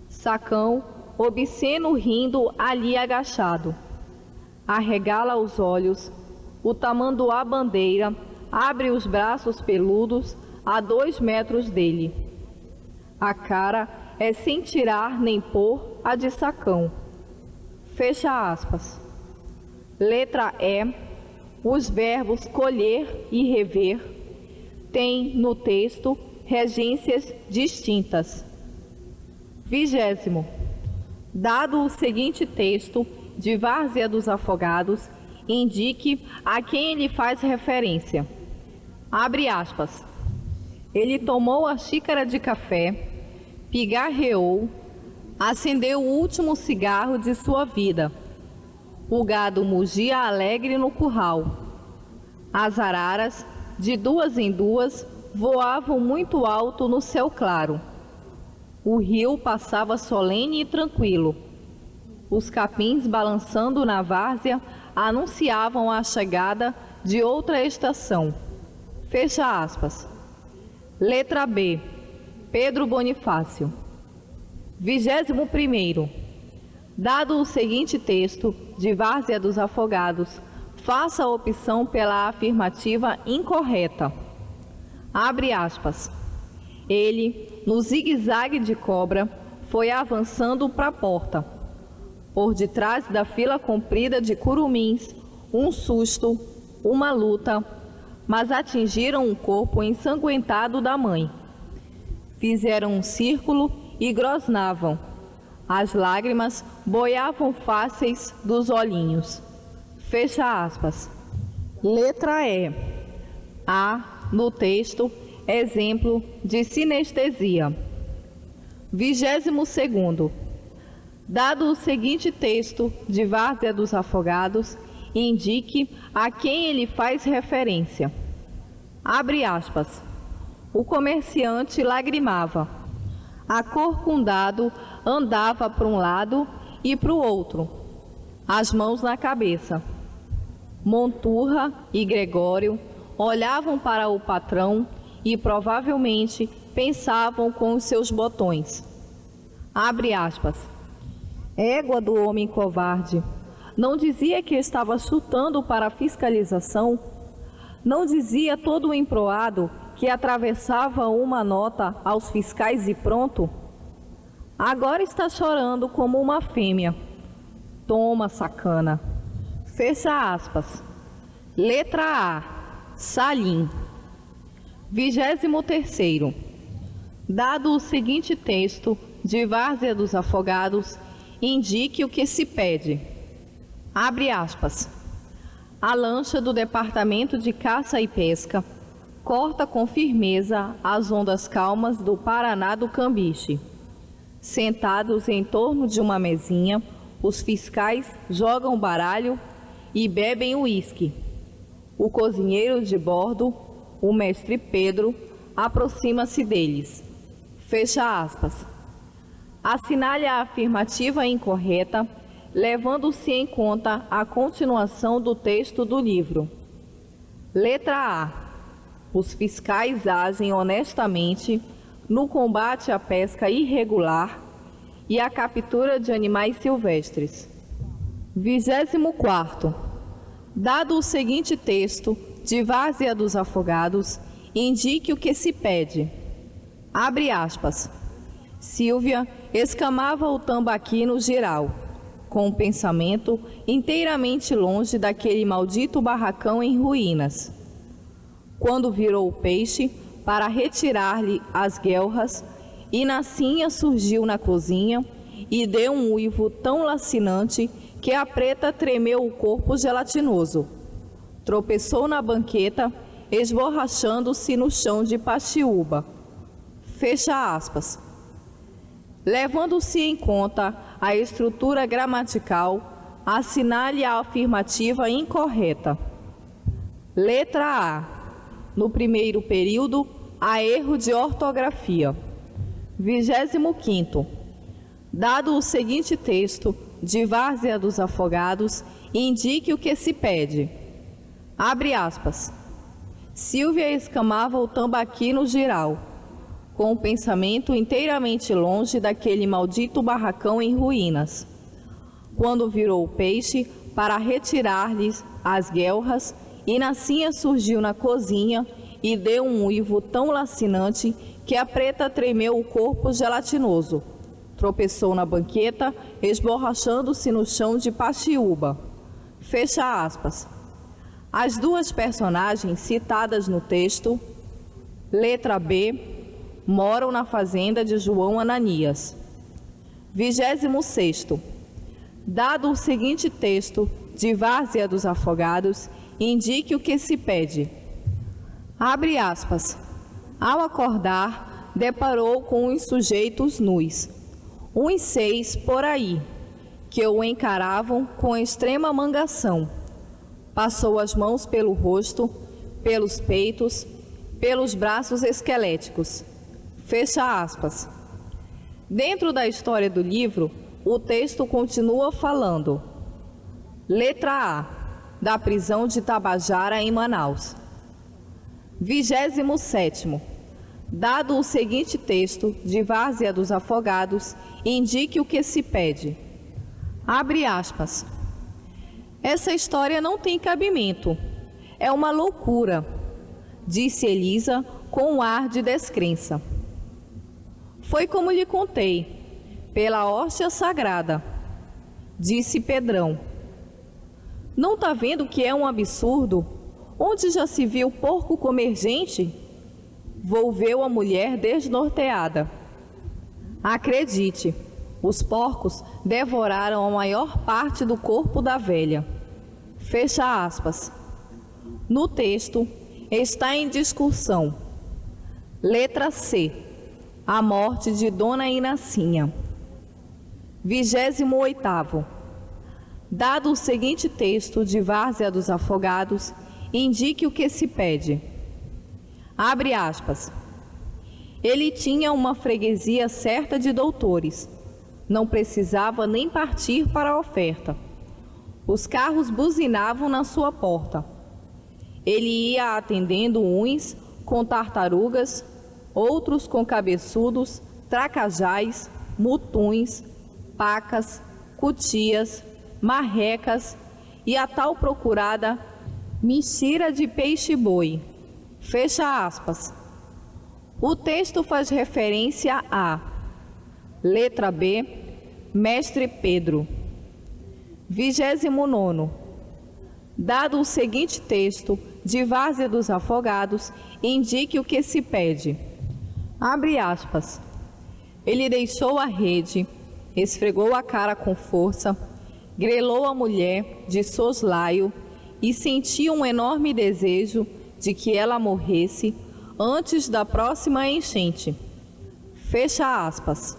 C: Sacão, obsceno rindo ali agachado. Arregala os olhos, o tamanduá bandeira abre os braços peludos a 2 metros dele. A cara é sem tirar nem pôr a de Sacão. Fecha aspas. Letra E. Os verbos colher e rever têm no texto regências distintas. 20º. Dado o seguinte texto de Várzea dos Afogados, indique a quem ele faz referência. Abre aspas. Ele tomou a xícara de café, pigarreou, acendeu o último cigarro de sua vida. O gado mugia alegre no curral. As araras, de 2 em 2, voavam muito alto no céu claro. O rio passava solene e tranquilo. Os capins balançando na várzea anunciavam a chegada de outra estação. Fecha aspas. Letra B. Pedro Bonifácio. 21º. Dado o seguinte texto, de Várzea dos Afogados, faça a opção pela afirmativa incorreta. Abre aspas. Ele, no zigue-zague de cobra, foi avançando para a porta. Por detrás da fila comprida de curumins, um susto, uma luta, mas atingiram o corpo ensanguentado da mãe. Fizeram um círculo e grosnavam. As lágrimas boiavam fáceis dos olhinhos. Fecha aspas. Letra E. A, no texto, exemplo de sinestesia. 22º. Dado o seguinte texto de Várzea dos Afogados, indique a quem ele faz referência. Abre aspas. O comerciante lagrimava. Acorcundado, andava para um lado e para o outro, as mãos na cabeça. Monturra e Gregório olhavam para o patrão e provavelmente pensavam com os seus botões. Abre aspas. Égua do homem covarde. Não dizia que estava chutando para a fiscalização? Não dizia todo emproado que atravessava uma nota aos fiscais e pronto? Agora está chorando como uma fêmea. Toma, sacana. Fecha aspas. Letra A. Salim. 23º. Dado o seguinte texto de Várzea dos Afogados, indique o que se pede. Abre aspas. A lancha do Departamento de Caça e Pesca corta com firmeza as ondas calmas do Paraná do Cambiche. Sentados em torno de uma mesinha, os fiscais jogam baralho e bebem uísque. O cozinheiro de bordo, o mestre Pedro, aproxima-se deles. Fecha aspas. Assinale a afirmativa incorreta, levando-se em conta a continuação do texto do livro. Letra A. Os fiscais agem honestamente no combate à pesca irregular e à captura de animais silvestres. 24º. Dado o seguinte texto de Várzea dos Afogados, indique o que se pede. Abre aspas. Sílvia escamava o tambaqui no giral, com o pensamento inteiramente longe daquele maldito barracão em ruínas. Quando virou o peixe para retirar-lhe as guelras, Inacinha surgiu na cozinha e deu um uivo tão lacinante que a preta tremeu o corpo gelatinoso. Tropeçou na banqueta, esborrachando-se no chão de Paxiúba. Fecha aspas. Levando-se em conta a estrutura gramatical, assinale a afirmativa incorreta. Letra A. No primeiro período, há erro de ortografia. 25º. Dado o seguinte texto de Várzea dos Afogados, indique o que se pede. Abre aspas. Sílvia escamava o tambaqui no giral, com o pensamento inteiramente longe daquele maldito barracão em ruínas. Quando virou o peixe para retirar-lhes as guelras, Inacinha surgiu na cozinha e deu um uivo tão lacinante que a preta tremeu o corpo gelatinoso. Tropeçou na banqueta, esborrachando-se no chão de Paxiúba. Fecha aspas. As duas personagens citadas no texto, letra B, moram na fazenda de João Ananias. 26º. Dado o seguinte texto de Várzea dos Afogados, indique o que se pede. Abre aspas. Ao acordar, deparou com uns sujeitos nus, uns 6 por aí, que o encaravam com extrema mangação. Passou as mãos pelo rosto, pelos peitos, pelos braços esqueléticos. Fecha aspas. Dentro da história do livro, o texto continua falando. Letra A, da prisão de Tabajara em Manaus. 27º, dado o seguinte texto de Várzea dos Afogados, indique o que se pede. Abre aspas. Essa história não tem cabimento. É uma loucura, disse Elisa com um ar de descrença. Foi como lhe contei, pela hóstia sagrada, disse Pedrão. Não tá vendo que é um absurdo? Onde já se viu porco comer gente? Volveu a mulher desnorteada. Acredite, os porcos devoraram a maior parte do corpo da velha. Fecha aspas. No texto está em discussão. Letra C, a morte de Dona Inacinha. 28º, dado o seguinte texto de Várzea dos Afogados, indique o que se pede. Abre aspas. Ele tinha uma freguesia certa de doutores. Não precisava nem partir para a oferta. Os carros buzinavam na sua porta. Ele ia atendendo uns com tartarugas, outros com cabeçudos, tracajás, mutuns, pacas, cutias, marrecas e a tal procurada mexira de peixe-boi. Fecha aspas. O texto faz referência a letra B, Mestre Pedro. 29º, dado o seguinte texto de Várzea dos Afogados, indique o que se pede. Abre aspas. Ele deixou a rede, esfregou a cara com força, grelou a mulher de soslaio e sentia um enorme desejo de que ela morresse antes da próxima enchente. Fecha aspas.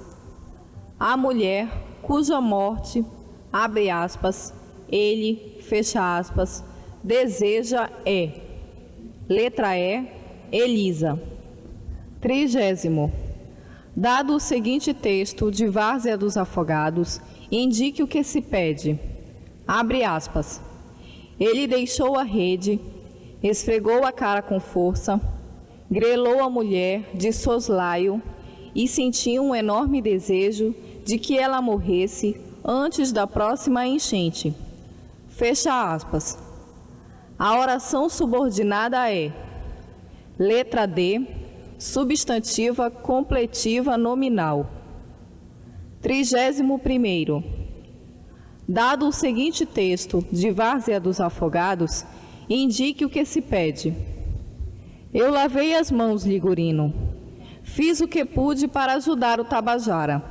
C: A mulher cuja morte, abre aspas, ele, fecha aspas, deseja é. Letra E, Elisa. 30º. Dado o seguinte texto de Várzea dos Afogados, indique o que se pede. Abre aspas. Ele deixou a rede, esfregou a cara com força, grelou a mulher de soslaio e sentia um enorme desejo de que ela morresse antes da próxima enchente. Fecha aspas. A oração subordinada é letra D, substantiva completiva nominal. 31º. Dado o seguinte texto de Várzea dos Afogados, indique o que se pede. Eu lavei as mãos, Ligurino. Fiz o que pude para ajudar o Tabajara.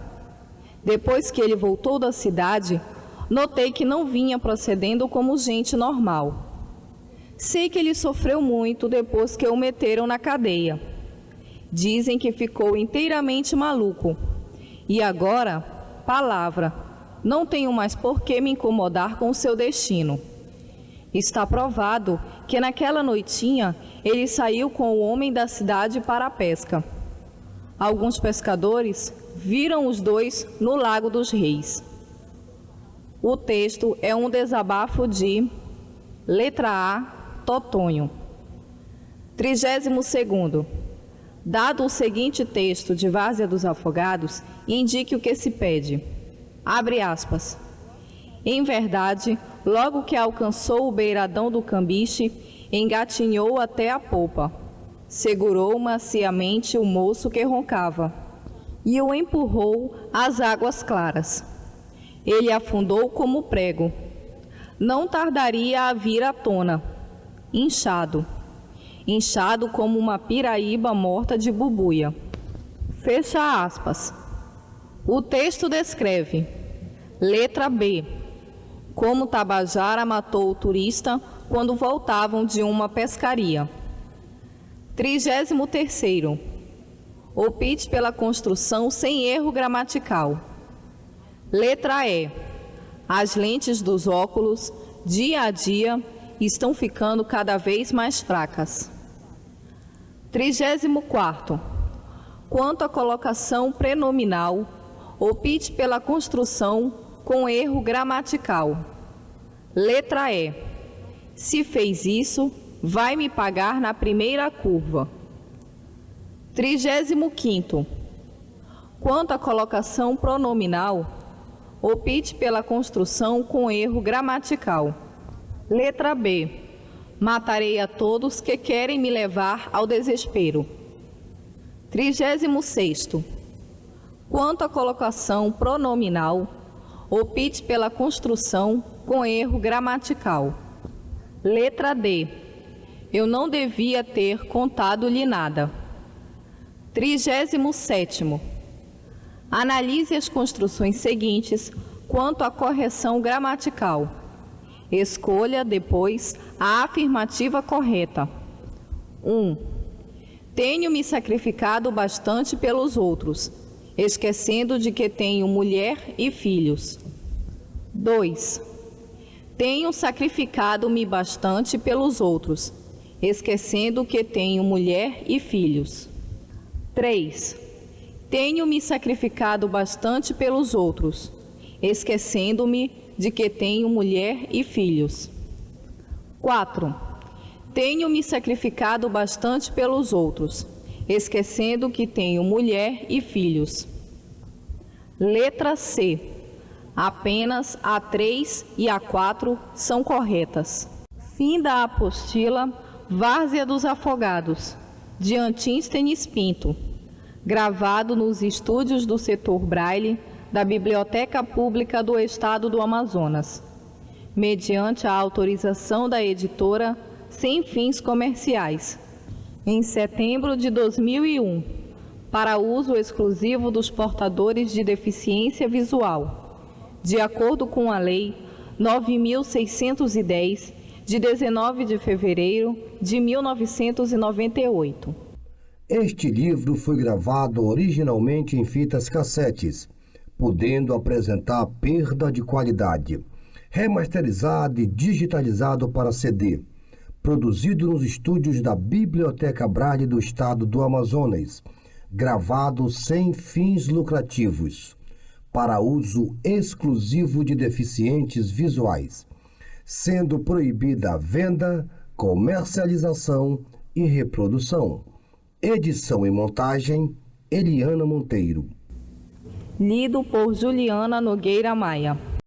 C: Depois que ele voltou da cidade, notei que não vinha procedendo como gente normal. Sei que ele sofreu muito depois que o meteram na cadeia. Dizem que ficou inteiramente maluco. E agora, palavra, não tenho mais por que me incomodar com o seu destino. Está provado que naquela noitinha ele saiu com o homem da cidade para a pesca. Alguns pescadores viram os dois no Lago dos Reis. O texto é um desabafo de letra A, Totonho. 32º. Dado o seguinte texto de Várzea dos Afogados, indique o que se pede. Abre aspas. Em verdade, logo que alcançou o beiradão do cambiche, engatinhou até a polpa. Segurou maciamente o moço que roncava e o empurrou às águas claras. Ele afundou como prego. Não tardaria a vir à tona, inchado como uma piraíba morta de bubuia. Fecha aspas. O texto descreve, letra B, como Tabajara matou o turista quando voltavam de uma pescaria. 33º. Opte pela construção sem erro gramatical. Letra E. As lentes dos óculos, dia a dia, estão ficando cada vez mais fracas. 34º. Quanto à colocação prenominal, opte pela construção com erro gramatical. Letra E. Se fez isso, vai me pagar na primeira curva. 35º. Quanto à colocação pronominal, opte pela construção com erro gramatical. Letra B. Matarei a todos que querem me levar ao desespero. 36º. Quanto à colocação pronominal, opte pela construção com erro gramatical. Letra D. Eu não devia ter contado-lhe nada. 37º. Analise as construções seguintes quanto à correção gramatical. Escolha, depois, a afirmativa correta. 1. Tenho me sacrificado bastante pelos outros, esquecendo de que tenho mulher e filhos. 2. Tenho sacrificado-me bastante pelos outros, esquecendo que tenho mulher e filhos. 3. Tenho me sacrificado bastante pelos outros, esquecendo-me de que tenho mulher e filhos. 4. Tenho me sacrificado bastante pelos outros, esquecendo que tenho mulher e filhos. Letra C. Apenas a 3 e a 4 são corretas. Fim da apostila Várzea dos Afogados, de Antístenes Pinto, gravado nos estúdios do setor Braille da Biblioteca Pública do Estado do Amazonas, mediante a autorização da editora sem fins comerciais, em setembro de 2001, para uso exclusivo dos portadores de deficiência visual, de acordo com a Lei 9.610, de 19 de fevereiro de 1998.
B: Este livro foi gravado originalmente em fitas cassetes, podendo apresentar perda de qualidade. Remasterizado e digitalizado para CD. Produzido nos estúdios da Biblioteca Braille do Estado do Amazonas. Gravado sem fins lucrativos. Para uso exclusivo de deficientes visuais. Sendo proibida a venda, comercialização e reprodução. Edição e montagem, Eliana Monteiro.
C: Lido por Juliana Nogueira Maia.